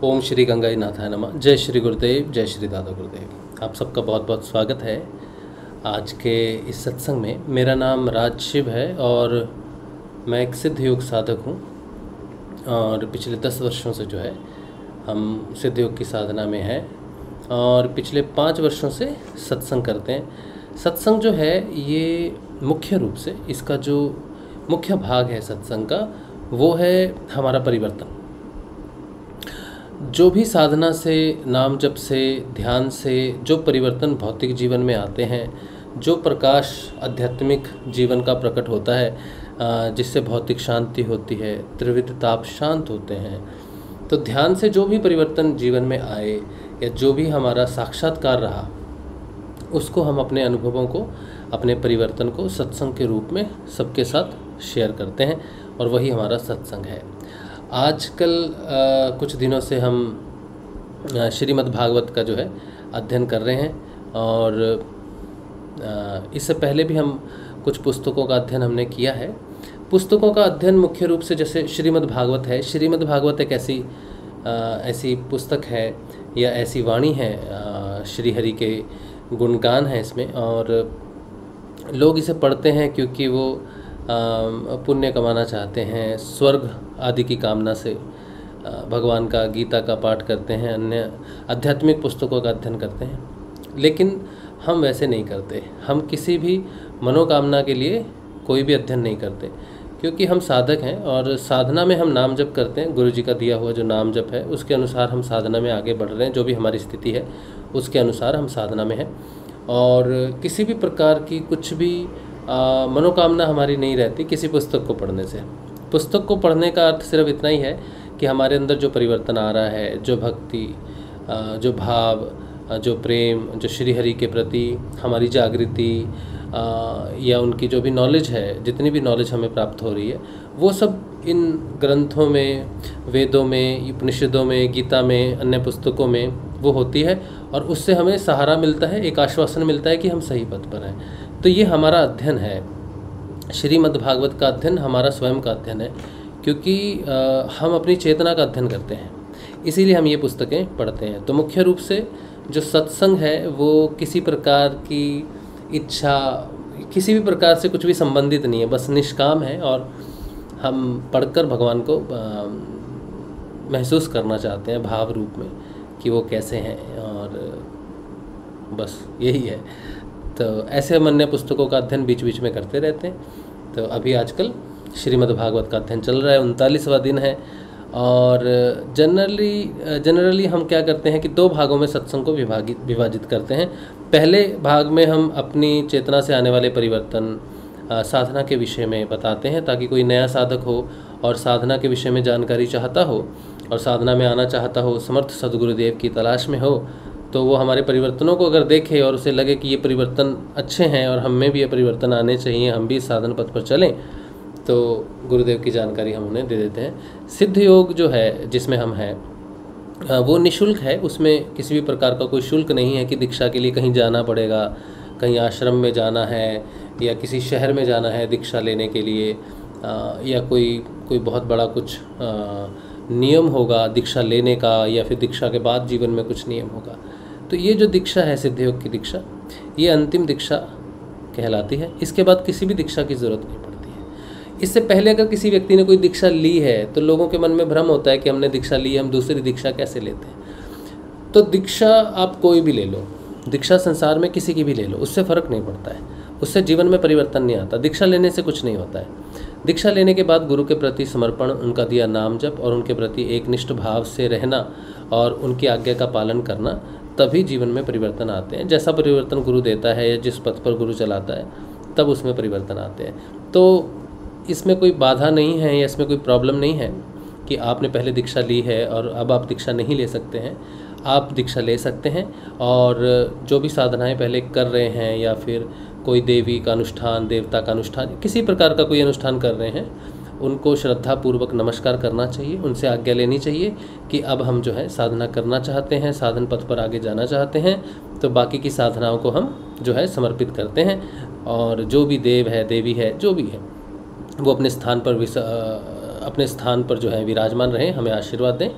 ओम श्री गंगाई नाथाय नमः। जय श्री गुरुदेव, जय श्री दादा गुरुदेव। आप सबका बहुत बहुत स्वागत है आज के इस सत्संग में। मेरा नाम राज शिव है और मैं एक सिद्ध योग साधक हूँ और पिछले 10 वर्षों से जो है हम सिद्ध योग की साधना में हैं और पिछले 5 वर्षों से सत्संग करते हैं। सत्संग जो है ये मुख्य रूप से इसका जो मुख्य भाग है सत्संग का वो है हमारा परिवर्तन। जो भी साधना से, नाम जप से, ध्यान से जो परिवर्तन भौतिक जीवन में आते हैं, जो प्रकाश आध्यात्मिक जीवन का प्रकट होता है, जिससे भौतिक शांति होती है, त्रिविध ताप शांत होते हैं, तो ध्यान से जो भी परिवर्तन जीवन में आए या जो भी हमारा साक्षात्कार रहा उसको हम अपने अनुभवों को, अपने परिवर्तन को सत्संग के रूप में सबके साथ शेयर करते हैं और वही हमारा सत्संग है। आजकल कुछ दिनों से हम श्रीमद् भागवत का जो है अध्ययन कर रहे हैं और इससे पहले भी हम कुछ पुस्तकों का अध्ययन हमने किया है। पुस्तकों का अध्ययन मुख्य रूप से जैसे श्रीमद् भागवत है। श्रीमद् भागवत एक ऐसी पुस्तक है या ऐसी वाणी है, श्री हरि के गुणगान है इसमें और लोग इसे पढ़ते हैं क्योंकि वो पुण्य कमाना चाहते हैं, स्वर्ग आदि की कामना से भगवान का, गीता का पाठ करते हैं, अन्य आध्यात्मिक पुस्तकों का अध्ययन करते हैं। लेकिन हम वैसे नहीं करते। हम किसी भी मनोकामना के लिए कोई भी अध्ययन नहीं करते क्योंकि हम साधक हैं और साधना में हम नाम जप करते हैं। गुरु जी का दिया हुआ जो नाम जप है उसके अनुसार हम साधना में आगे बढ़ रहे हैं। जो भी हमारी स्थिति है उसके अनुसार हम साधना में हैं और किसी भी प्रकार की कुछ भी मनोकामना हमारी नहीं रहती किसी पुस्तक को पढ़ने से। पुस्तक को पढ़ने का अर्थ सिर्फ इतना ही है कि हमारे अंदर जो परिवर्तन आ रहा है, जो भक्ति, जो भाव, जो प्रेम, जो श्री हरि के प्रति हमारी जागृति या उनकी जो भी नॉलेज है, जितनी भी नॉलेज हमें प्राप्त हो रही है वो सब इन ग्रंथों में, वेदों में, उपनिषदों में, गीता में, अन्य पुस्तकों में वो होती है और उससे हमें सहारा मिलता है, एक आश्वासन मिलता है कि हम सही पथ पर हैं। तो ये हमारा अध्ययन है। श्रीमद् भागवत का अध्ययन हमारा स्वयं का अध्ययन है क्योंकि हम अपनी चेतना का अध्ययन करते हैं, इसीलिए हम ये पुस्तकें पढ़ते हैं। तो मुख्य रूप से जो सत्संग है वो किसी प्रकार की इच्छा, किसी भी प्रकार से कुछ भी संबंधित नहीं है, बस निष्काम है और हम पढ़कर भगवान को महसूस करना चाहते हैं भाव रूप में कि वो कैसे हैं और बस यही है। तो ऐसे हम अन्य पुस्तकों का अध्ययन बीच बीच में करते रहते हैं। तो अभी आजकल श्रीमद् भागवत का अध्ययन चल रहा है, 39वां दिन है और जनरली हम क्या करते हैं कि 2 भागों में सत्संग को विभाजित करते हैं। पहले भाग में हम अपनी चेतना से आने वाले परिवर्तन साधना के विषय में बताते हैं ताकि कोई नया साधक हो और साधना के विषय में जानकारी चाहता हो और साधना में आना चाहता हो, समर्थ सद्गुरुदेव की तलाश में हो, तो वो हमारे परिवर्तनों को अगर देखे और उसे लगे कि ये परिवर्तन अच्छे हैं और हम में भी ये परिवर्तन आने चाहिए, हम भी साधन पथ पर चलें, तो गुरुदेव की जानकारी हम उन्हें दे देते हैं। सिद्ध योग जो है जिसमें हम हैं वो निःशुल्क है। उसमें किसी भी प्रकार का कोई शुल्क नहीं है कि दीक्षा के लिए कहीं जाना पड़ेगा, कहीं आश्रम में जाना है या किसी शहर में जाना है दीक्षा लेने के लिए, या कोई बहुत बड़ा कुछ नियम होगा दीक्षा लेने का या फिर दीक्षा के बाद जीवन में कुछ नियम होगा। तो ये जो दीक्षा है सिद्ध योग की दीक्षा, ये अंतिम दीक्षा कहलाती है। इसके बाद किसी भी दीक्षा की ज़रूरत नहीं पड़ती है। इससे पहले अगर किसी व्यक्ति ने कोई दीक्षा ली है तो लोगों के मन में भ्रम होता है कि हमने दीक्षा ली है, हम दूसरी दीक्षा कैसे लेते हैं। तो दीक्षा आप कोई भी ले लो, दीक्षा संसार में किसी की भी ले लो, उससे फ़र्क नहीं पड़ता है, उससे जीवन में परिवर्तन नहीं आता। दीक्षा लेने से कुछ नहीं होता है। दीक्षा लेने के बाद गुरु के प्रति समर्पण, उनका दिया नाम जप और उनके प्रति एक निष्ठ भाव से रहना और उनकी आज्ञा का पालन करना, तभी जीवन में परिवर्तन आते हैं। जैसा परिवर्तन गुरु देता है या जिस पथ पर गुरु चलाता है तब उसमें परिवर्तन आते हैं। तो इसमें कोई बाधा नहीं है या इसमें कोई प्रॉब्लम नहीं है कि आपने पहले दीक्षा ली है और अब आप दीक्षा नहीं ले सकते हैं। आप दीक्षा ले सकते हैं और जो भी साधनाएं पहले कर रहे हैं या फिर कोई देवी का अनुष्ठान, देवता का अनुष्ठान, किसी प्रकार का कोई अनुष्ठान कर रहे हैं, उनको श्रद्धापूर्वक नमस्कार करना चाहिए, उनसे आज्ञा लेनी चाहिए कि अब हम जो है साधना करना चाहते हैं, साधन पथ पर आगे जाना चाहते हैं। तो बाकी की साधनाओं को हम जो है समर्पित करते हैं और जो भी देव है, देवी है, जो भी है वो अपने स्थान पर जो है विराजमान रहें, हमें आशीर्वाद दें।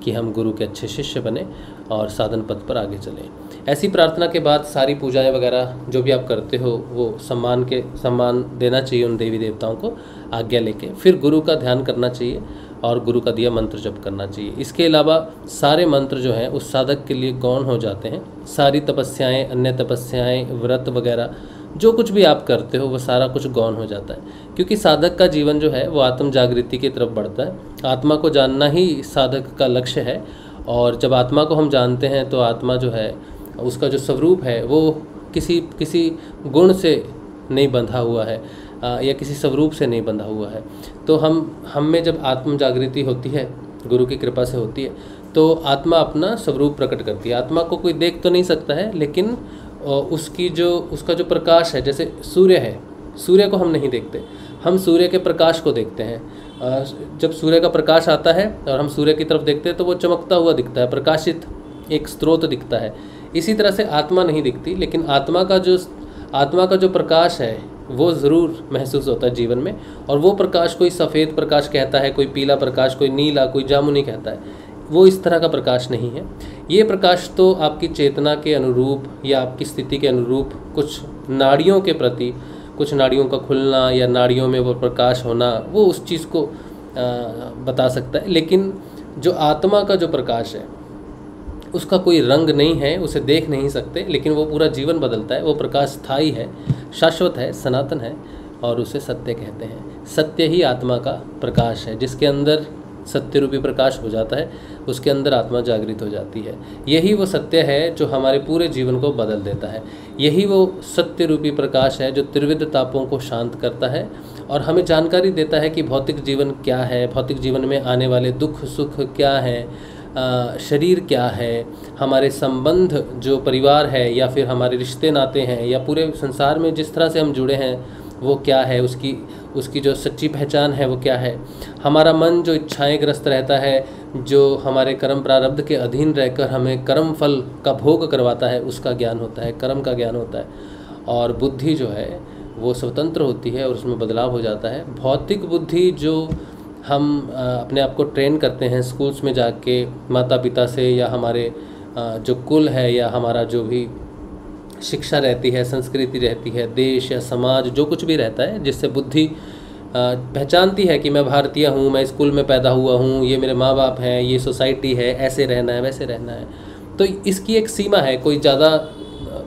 कि हम गुरु के अच्छे शिष्य बने और साधन पथ पर आगे चलें। ऐसी प्रार्थना के बाद सारी पूजाएं वगैरह जो भी आप करते हो वो सम्मान देना चाहिए उन देवी देवताओं को, आज्ञा लेके फिर गुरु का ध्यान करना चाहिए और गुरु का दिया मंत्र जप करना चाहिए। इसके अलावा सारे मंत्र जो हैं उस साधक के लिए गौण हो जाते हैं। सारी तपस्याएं, अन्य तपस्याएं, व्रत वगैरह जो कुछ भी आप करते हो वो सारा कुछ गौण हो जाता है, क्योंकि साधक का जीवन जो है वो आत्म जागृति की तरफ बढ़ता है। आत्मा को जानना ही साधक का लक्ष्य है, और जब आत्मा को हम जानते हैं तो आत्मा जो है उसका जो स्वरूप है वो किसी गुण से नहीं बंधा हुआ है या किसी स्वरूप से नहीं बंधा हुआ है। तो हम में जब आत्म जागृति होती है, गुरु की कृपा से होती है, तो आत्मा अपना स्वरूप प्रकट करती है। आत्मा को कोई देख तो नहीं सकता है, लेकिन उसका जो प्रकाश है, जैसे सूर्य है, सूर्य को हम नहीं देखते, हम सूर्य के प्रकाश को देखते हैं। जब सूर्य का प्रकाश आता है और हम सूर्य की तरफ देखते हैं तो वो चमकता हुआ दिखता है, प्रकाशित एक स्रोत दिखता है। इसी तरह से आत्मा नहीं दिखती, लेकिन आत्मा का जो प्रकाश है वो ज़रूर महसूस होता है जीवन में। और वो प्रकाश कोई सफ़ेद प्रकाश कहता है, कोई पीला प्रकाश, कोई नीला, कोई जामुनी कहता है, वो इस तरह का प्रकाश नहीं है। ये प्रकाश तो आपकी चेतना के अनुरूप या आपकी स्थिति के अनुरूप कुछ नाड़ियों के प्रति, कुछ नाड़ियों का खुलना या नाड़ियों में वो प्रकाश होना, वो उस चीज़ को बता सकता है। लेकिन जो आत्मा का जो प्रकाश है उसका कोई रंग नहीं है, उसे देख नहीं सकते, लेकिन वो पूरा जीवन बदलता है। वो प्रकाश स्थायी है, शाश्वत है, सनातन है, और उसे सत्य कहते हैं। सत्य ही आत्मा का प्रकाश है। जिसके अंदर सत्य रूपी प्रकाश हो जाता है उसके अंदर आत्मा जागृत हो जाती है। यही वो सत्य है जो हमारे पूरे जीवन को बदल देता है। यही वो सत्य रूपी प्रकाश है जो त्रिविध तापों को शांत करता है और हमें जानकारी देता है कि भौतिक जीवन क्या है, भौतिक जीवन में आने वाले दुख सुख क्या है, शरीर क्या है, हमारे संबंध जो परिवार है या फिर हमारे रिश्ते नाते हैं या पूरे संसार में जिस तरह से हम जुड़े हैं वो क्या है, उसकी जो सच्ची पहचान है वो क्या है। हमारा मन जो इच्छाएं ग्रस्त रहता है, जो हमारे कर्म प्रारब्ध के अधीन रहकर हमें कर्म फल का भोग करवाता है, उसका ज्ञान होता है, कर्म का ज्ञान होता है। और बुद्धि जो है वो स्वतंत्र होती है और उसमें बदलाव हो जाता है। भौतिक बुद्धि जो हम अपने आप को ट्रेन करते हैं स्कूल्स में जाके माता पिता से, या हमारे जो कुल है या हमारा जो भी शिक्षा रहती है, संस्कृति रहती है, देश या समाज जो कुछ भी रहता है, जिससे बुद्धि पहचानती है कि मैं भारतीय हूँ, मैं स्कूल में पैदा हुआ हूँ, ये मेरे माँ बाप हैं, ये सोसाइटी है, ऐसे रहना है, वैसे रहना है। तो इसकी एक सीमा है, कोई ज़्यादा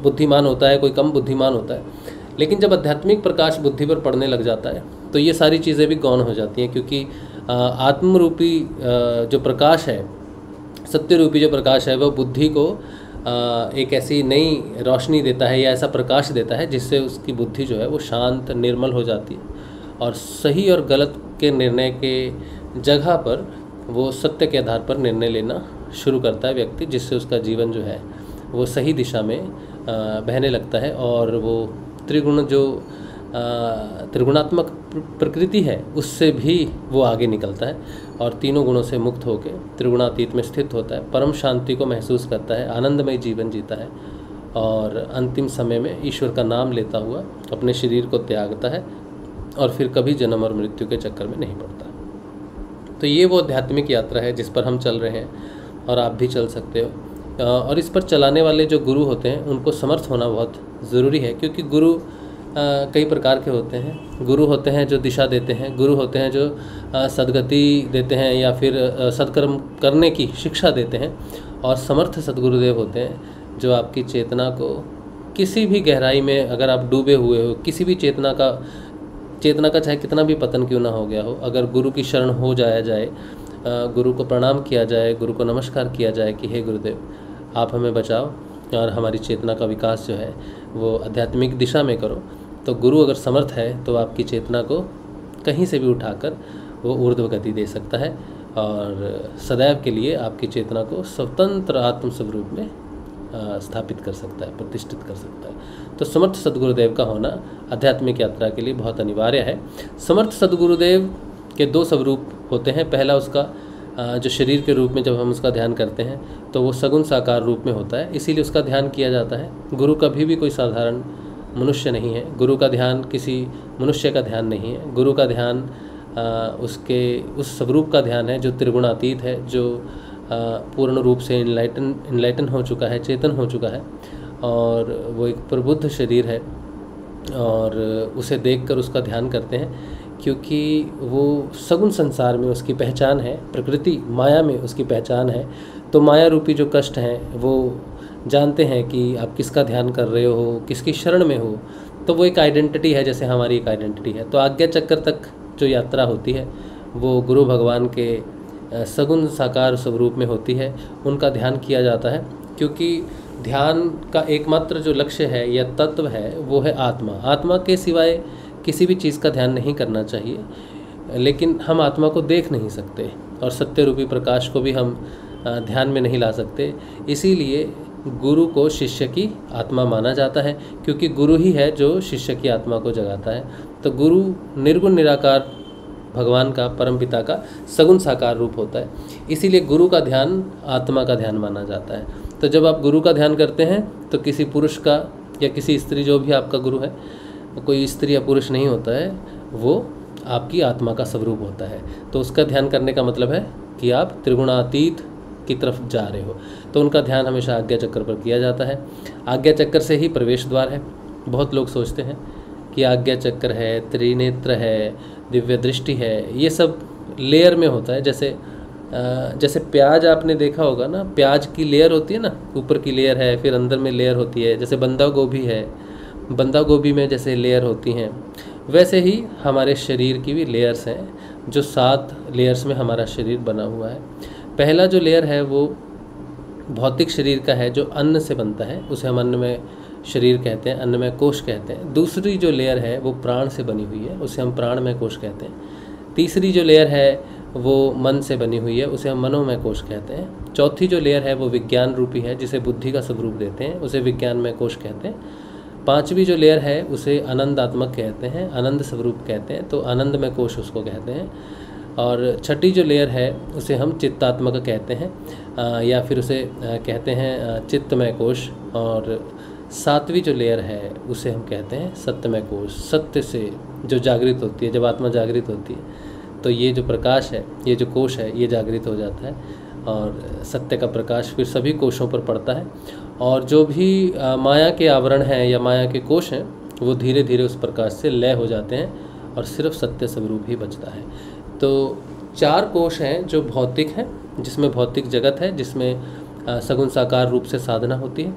बुद्धिमान होता है, कोई कम बुद्धिमान होता है। लेकिन जब आध्यात्मिक प्रकाश बुद्धि पर पड़ने लग जाता है तो ये सारी चीज़ें भी गौण हो जाती हैं, क्योंकि आत्मरूपी जो प्रकाश है, सत्य रूपी जो प्रकाश है, वह बुद्धि को एक ऐसी नई रोशनी देता है या ऐसा प्रकाश देता है जिससे उसकी बुद्धि जो है वो शांत, निर्मल हो जाती है और सही और गलत के निर्णय के जगह पर वो सत्य के आधार पर निर्णय लेना शुरू करता है व्यक्ति, जिससे उसका जीवन जो है वो सही दिशा में बहने लगता है और वो त्रिगुणात्मक प्रकृति है उससे भी वो आगे निकलता है और तीनों गुणों से मुक्त होकर त्रिगुणातीत में स्थित होता है, परम शांति को महसूस करता है, आनंदमय जीवन जीता है और अंतिम समय में ईश्वर का नाम लेता हुआ अपने शरीर को त्यागता है और फिर कभी जन्म और मृत्यु के चक्कर में नहीं पड़ता। तो ये वो आध्यात्मिक यात्रा है जिस पर हम चल रहे हैं और आप भी चल सकते हो। और इस पर चलाने वाले जो गुरु होते हैं उनको समर्थ होना बहुत ज़रूरी है, क्योंकि गुरु कई प्रकार के होते हैं। गुरु होते हैं जो दिशा देते हैं, गुरु होते हैं जो सद्गति देते हैं या फिर सत्कर्म करने की शिक्षा देते हैं, और समर्थ सद्गुरुदेव होते हैं जो आपकी चेतना को किसी भी गहराई में अगर आप डूबे हुए हो, किसी भी चेतना का चाहे कितना भी पतन क्यों ना हो गया हो, अगर गुरु की शरण हो जाया जाए, गुरु को प्रणाम किया जाए, गुरु को नमस्कार किया जाए कि हे गुरुदेव आप हमें बचाओ और हमारी चेतना का विकास जो है वो आध्यात्मिक दिशा में करो, तो गुरु अगर समर्थ है तो आपकी चेतना को कहीं से भी उठाकर वो ऊर्ध्व गति दे सकता है और सदैव के लिए आपकी चेतना को स्वतंत्र आत्म स्वरूप में स्थापित कर सकता है, प्रतिष्ठित कर सकता है। तो समर्थ सद्गुरुदेव का होना आध्यात्मिक यात्रा के लिए बहुत अनिवार्य है। समर्थ सद्गुरुदेव के दो स्वरूप होते हैं। पहला उसका जो शरीर के रूप में जब हम उसका ध्यान करते हैं तो वो सगुण साकार रूप में होता है, इसीलिए उसका ध्यान किया जाता है। गुरु कभी भी कोई साधारण मनुष्य नहीं है, गुरु का ध्यान किसी मनुष्य का ध्यान नहीं है। गुरु का ध्यान उसके उस स्वरूप का ध्यान है जो त्रिगुणातीत है, जो पूर्ण रूप से इनलाइटन हो चुका है, चेतन हो चुका है, और वो एक प्रबुद्ध शरीर है, और उसे देखकर उसका ध्यान करते हैं, क्योंकि वो सगुण संसार में उसकी पहचान है, प्रकृति माया में उसकी पहचान है। तो माया रूपी जो कष्ट हैं वो जानते हैं कि आप किसका ध्यान कर रहे हो, किसकी शरण में हो। तो वो एक आइडेंटिटी है, जैसे हमारी एक आइडेंटिटी है। तो आज्ञा चक्र तक जो यात्रा होती है वो गुरु भगवान के सगुण साकार स्वरूप में होती है। उनका ध्यान किया जाता है, क्योंकि ध्यान का एकमात्र जो लक्ष्य है या तत्व है वो है आत्मा। आत्मा के सिवाय किसी भी चीज़ का ध्यान नहीं करना चाहिए, लेकिन हम आत्मा को देख नहीं सकते और सत्य रूपी प्रकाश को भी हम ध्यान में नहीं ला सकते। इसीलिए गुरु को शिष्य की आत्मा माना जाता है, क्योंकि गुरु ही है जो शिष्य की आत्मा को जगाता है। तो गुरु निर्गुण निराकार भगवान का, परमपिता का सगुण साकार रूप होता है। इसीलिए गुरु का ध्यान आत्मा का ध्यान माना जाता है। तो जब आप गुरु का ध्यान करते हैं तो किसी पुरुष का या किसी स्त्री, जो भी आपका गुरु है, कोई स्त्री या पुरुष नहीं होता है, वो आपकी आत्मा का स्वरूप होता है। तो उसका ध्यान करने का मतलब है कि आप त्रिगुणातीत की तरफ जा रहे हो। तो उनका ध्यान हमेशा आज्ञा चक्र पर किया जाता है। आज्ञा चक्र से ही प्रवेश द्वार है। बहुत लोग सोचते हैं कि आज्ञा चक्र है, त्रिनेत्र है, दिव्य दृष्टि है, ये सब लेयर में होता है। जैसे प्याज आपने देखा होगा ना, प्याज की लेयर होती है ना, ऊपर की लेयर है, फिर अंदर में लेयर होती है। जैसे बंदा गोभी है, बंदा गोभी में जैसे लेयर होती हैं, वैसे ही हमारे शरीर की भी लेयर्स हैं, जो 7 लेयर्स में हमारा शरीर बना हुआ है। पहला जो लेयर है वो भौतिक शरीर का है, जो अन्न से बनता है, उसे हम अन्नमय शरीर कहते हैं, अन्नमय कोश कहते हैं। दूसरी जो लेयर है वो प्राण से बनी हुई है, उसे हम प्राणमय कोश कहते हैं। तीसरी जो लेयर है वो मन से बनी हुई है, उसे हम मनोमय कोश कहते हैं। चौथी जो लेयर है वो विज्ञान रूपी है, जिसे बुद्धि का स्वरूप देते हैं, उसे विज्ञानमय कोश कहते हैं। पांचवी जो लेयर है उसे आनंदात्मक कहते हैं, आनंद स्वरूप कहते हैं, तो आनंदमय कोश उसको कहते हैं। और छठी जो लेयर है उसे हम चित्तात्मक कहते हैं, या फिर उसे कहते हैं चित्तमय कोश। और सातवीं जो लेयर है उसे हम कहते हैं सत्यमय कोश। सत्य से जो जागृत होती है, जब आत्मा जागृत होती है तो ये जो प्रकाश है, ये जो कोश है, ये जागृत हो जाता है, और सत्य का प्रकाश फिर सभी कोशों पर पड़ता है। और जो भी माया के आवरण हैं या माया के कोश हैं, वो धीरे धीरे उस प्रकाश से लय हो जाते हैं और सिर्फ सत्य स्वरूप ही बचता है। तो 4 कोश हैं जो भौतिक हैं, जिसमें भौतिक जगत है, जिसमें सगुण साकार रूप से साधना होती है,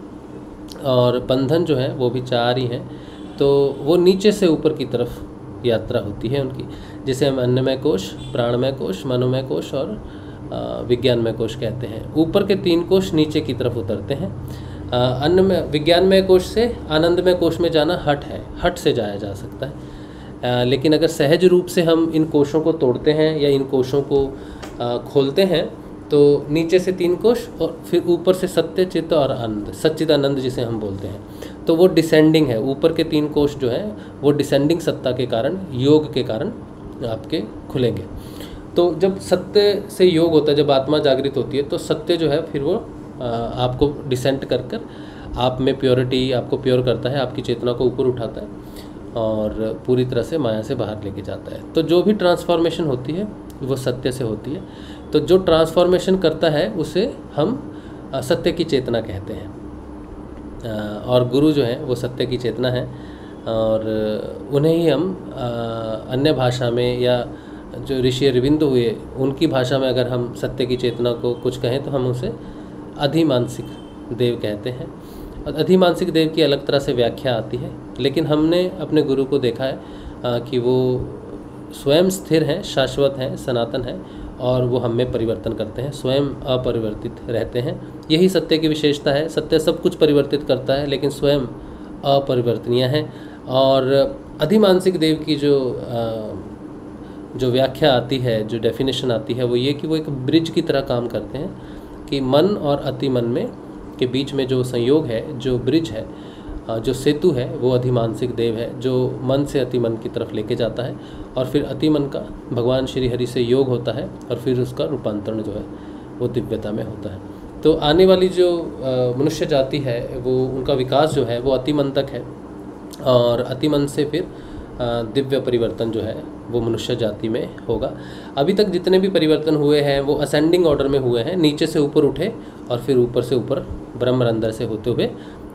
और बंधन जो है वो भी 4 ही हैं। तो वो नीचे से ऊपर की तरफ यात्रा होती है उनकी, जिसे हम अन्नमय कोश, प्राणमय कोश, मनोमय कोश और विज्ञानमय कोश कहते हैं। ऊपर के 3 कोश नीचे की तरफ उतरते हैं। अन्नमय विज्ञानमय कोश से आनंदमय कोश में जाना हठ है, हठ से जाया जा सकता है। लेकिन अगर सहज रूप से हम इन कोशों को तोड़ते हैं या इन कोशों को खोलते हैं, तो नीचे से 3 कोश और फिर ऊपर से सत्य, चित्त और आनंद, सच्चिदानंद जिसे हम बोलते हैं, तो वो डिसेंडिंग है। ऊपर के 3 कोश जो हैं वो डिसेंडिंग सत्ता के कारण, योग के कारण आपके खुलेंगे। तो जब सत्य से योग होता है, जब आत्मा जागृत होती है, तो सत्य जो है फिर वो आपको डिसेंट कर कर आप में प्योरिटी, आपको प्योर करता है, आपकी चेतना को ऊपर उठाता है और पूरी तरह से माया से बाहर लेके जाता है। तो जो भी ट्रांसफॉर्मेशन होती है वो सत्य से होती है। तो जो ट्रांसफॉर्मेशन करता है उसे हम सत्य की चेतना कहते हैं, और गुरु जो है वो सत्य की चेतना है, और उन्हें ही हम अन्य भाषा में या जो ऋषि अरविंद हुए उनकी भाषा में अगर हम सत्य की चेतना को कुछ कहें तो हम उसे अधिमानसिक देव कहते हैं। और अधिमानसिक देव की अलग तरह से व्याख्या आती है, लेकिन हमने अपने गुरु को देखा है कि वो स्वयं स्थिर हैं, शाश्वत हैं, सनातन हैं, और वो हम में परिवर्तन करते हैं, स्वयं अपरिवर्तित रहते हैं। यही सत्य की विशेषता है। सत्य सब कुछ परिवर्तित करता है, लेकिन स्वयं अपरिवर्तनीय है। और अधिमानसिक देव की जो व्याख्या आती है, जो डेफिनेशन आती है, वो ये कि वो एक ब्रिज की तरह काम करते हैं, कि मन और अति मन में के बीच में जो संयोग है, जो ब्रिज है, जो सेतु है, वो अधिमानसिक देव है, जो मन से अति मन की तरफ लेके जाता है, और फिर अति मन का भगवान श्री हरि से योग होता है, और फिर उसका रूपांतरण जो है वो दिव्यता में होता है। तो आने वाली जो मनुष्य जाति है, वो उनका विकास जो है वो अति मन तक है, और अति मन से फिर दिव्य परिवर्तन जो है वो मनुष्य जाति में होगा। अभी तक जितने भी परिवर्तन हुए हैं वो असेंडिंग ऑर्डर में हुए हैं, नीचे से ऊपर उठे और फिर ऊपर से ऊपर ब्रह्मरंध्र से होते हुए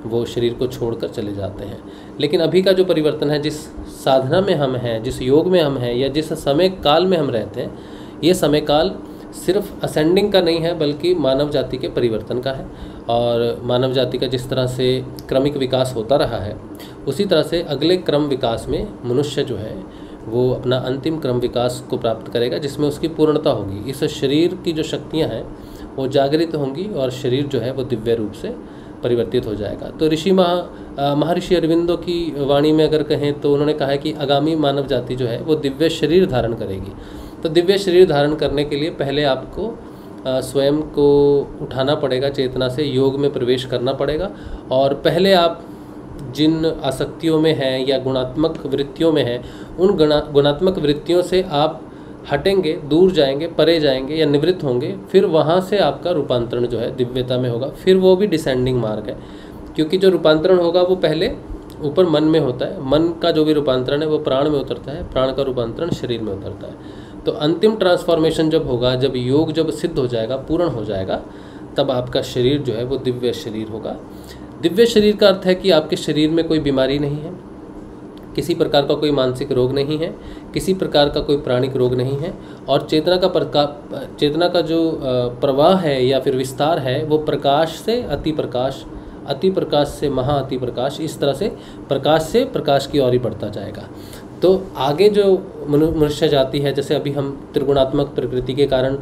वो शरीर को छोड़कर चले जाते हैं। लेकिन अभी का जो परिवर्तन है, जिस साधना में हम हैं, जिस योग में हम हैं, या जिस समय काल में हम रहते हैं, ये समय काल सिर्फ असेंडिंग का नहीं है बल्कि मानव जाति के परिवर्तन का है। और मानव जाति का जिस तरह से क्रमिक विकास होता रहा है, उसी तरह से अगले क्रम विकास में मनुष्य जो है वो अपना अंतिम क्रम विकास को प्राप्त करेगा, जिसमें उसकी पूर्णता होगी। इस शरीर की जो शक्तियाँ हैं वो जागृत होंगी और शरीर जो है वो दिव्य रूप से परिवर्तित हो जाएगा। तो महर्षि अरविंदो की वाणी में अगर कहें तो उन्होंने कहा है कि आगामी मानव जाति जो है वो दिव्य शरीर धारण करेगी। तो दिव्य शरीर धारण करने के लिए पहले आपको स्वयं को उठाना पड़ेगा, चेतना से योग में प्रवेश करना पड़ेगा। और पहले आप जिन आसक्तियों में हैं या गुणात्मक वृत्तियों में हैं, उन गुणात्मक वृत्तियों से आप हटेंगे, दूर जाएंगे, परे जाएंगे या निवृत्त होंगे, फिर वहाँ से आपका रूपांतरण जो है दिव्यता में होगा। फिर वो भी डिसेंडिंग मार्ग है, क्योंकि जो रूपांतरण होगा वो पहले ऊपर मन में होता है। मन का जो भी रूपांतरण है वो प्राण में उतरता है, प्राण का रूपांतरण शरीर में उतरता है। तो अंतिम ट्रांसफॉर्मेशन जब होगा, जब योग जब सिद्ध हो जाएगा, पूर्ण हो जाएगा, तब आपका शरीर जो है वो दिव्य शरीर होगा। दिव्य शरीर का अर्थ है कि आपके शरीर में कोई बीमारी नहीं है, किसी प्रकार का कोई मानसिक रोग नहीं है, किसी प्रकार का कोई प्राणिक रोग नहीं है, और चेतना का जो प्रवाह है या फिर विस्तार है वो प्रकाश से अति प्रकाश, अति प्रकाश से महा अति प्रकाश, इस तरह से प्रकाश की ओर ही बढ़ता जाएगा। तो आगे जो मनुष्य जाति है, जैसे अभी हम त्रिगुणात्मक प्रकृति के कारण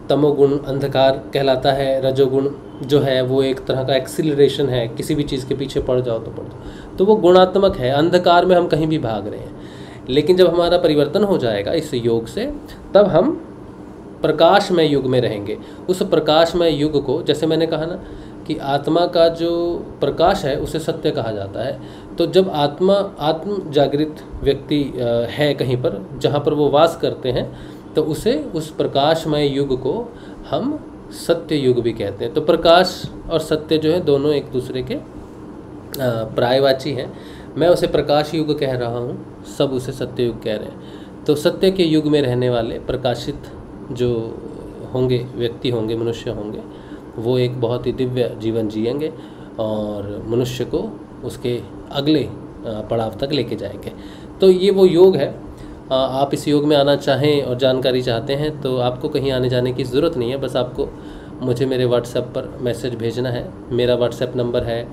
तमोगुण अंधकार कहलाता है, रजोगुण जो है वो एक तरह का एक्सीलरेशन है, किसी भी चीज़ के पीछे पड़ जाओ तो पड़ जाओ, तो वो गुणात्मक है, अंधकार में हम कहीं भी भाग रहे हैं। लेकिन जब हमारा परिवर्तन हो जाएगा इस योग से, तब हम प्रकाशमय युग में रहेंगे। उस प्रकाशमय युग को, जैसे मैंने कहा ना कि आत्मा का जो प्रकाश है उसे सत्य कहा जाता है। तो जब आत्म जागृत व्यक्ति है कहीं पर जहाँ पर वो वास करते हैं, तो उसे उस प्रकाशमय युग को हम सत्य युग भी कहते हैं। तो प्रकाश और सत्य जो है दोनों एक दूसरे के पर्यायवाची हैं। मैं उसे प्रकाश युग कह रहा हूँ, सब उसे सत्य युग कह रहे हैं। तो सत्य के युग में रहने वाले प्रकाशित जो होंगे व्यक्ति होंगे, मनुष्य होंगे, वो एक बहुत ही दिव्य जीवन जिएंगे और मनुष्य को उसके अगले पड़ाव तक लेके जाएंगे। तो ये वो योग है। आप इस योग में आना चाहें और जानकारी चाहते हैं तो आपको कहीं आने जाने की ज़रूरत नहीं है, बस आपको मुझे मेरे व्हाट्सएप पर मैसेज भेजना है। मेरा व्हाट्सएप नंबर है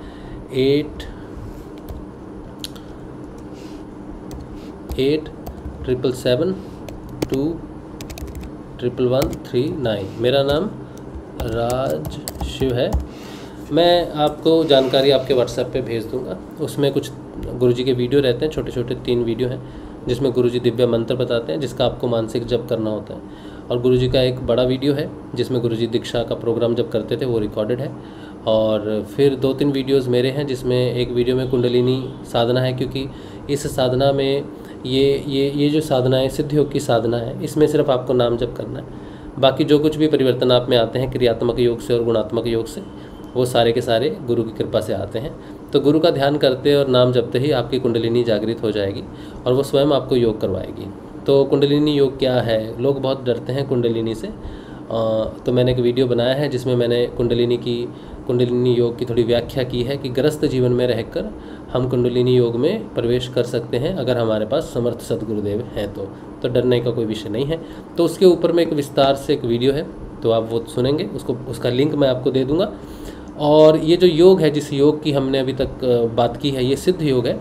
8777211139। मेरा नाम राज शिव है। मैं आपको जानकारी आपके व्हाट्सएप पे भेज दूंगा। उसमें कुछ गुरुजी के वीडियो रहते हैं, छोटे छोटे 3 वीडियो हैं, जिसमें गुरुजी दिव्य मंत्र बताते हैं जिसका आपको मानसिक जप करना होता है। और गुरुजी का एक बड़ा वीडियो है जिसमें गुरुजी दीक्षा का प्रोग्राम जब करते थे वो रिकॉर्डेड है। और फिर 2-3 वीडियोस मेरे हैं, जिसमें एक वीडियो में कुंडलिनी साधना है, क्योंकि इस साधना में ये जो साधना है सिद्ध योग की साधना है, इसमें सिर्फ आपको नाम जप करना है। बाकी जो कुछ भी परिवर्तन आप में आते हैं क्रियात्मक योग से और गुणात्मक योग से, वो सारे के सारे गुरु की कृपा से आते हैं। तो गुरु का ध्यान करते और नाम जपते ही आपकी कुंडलिनी जागृत हो जाएगी और वो स्वयं आपको योग करवाएगी। तो कुंडलिनी योग क्या है? लोग बहुत डरते हैं कुंडलिनी से। तो मैंने एक वीडियो बनाया है जिसमें मैंने कुंडलिनी योग की थोड़ी व्याख्या की है कि ग्रस्त जीवन में रहकर हम कुंडलिनी योग में प्रवेश कर सकते हैं अगर हमारे पास समर्थ सद्गुरुदेव हैं तो डरने का कोई विषय नहीं है। तो उसके ऊपर में एक विस्तार से एक वीडियो है, तो आप वो सुनेंगे, उसका लिंक मैं आपको दे दूँगा। और ये जो योग है, जिस योग की हमने अभी तक बात की है, ये सिद्ध योग है।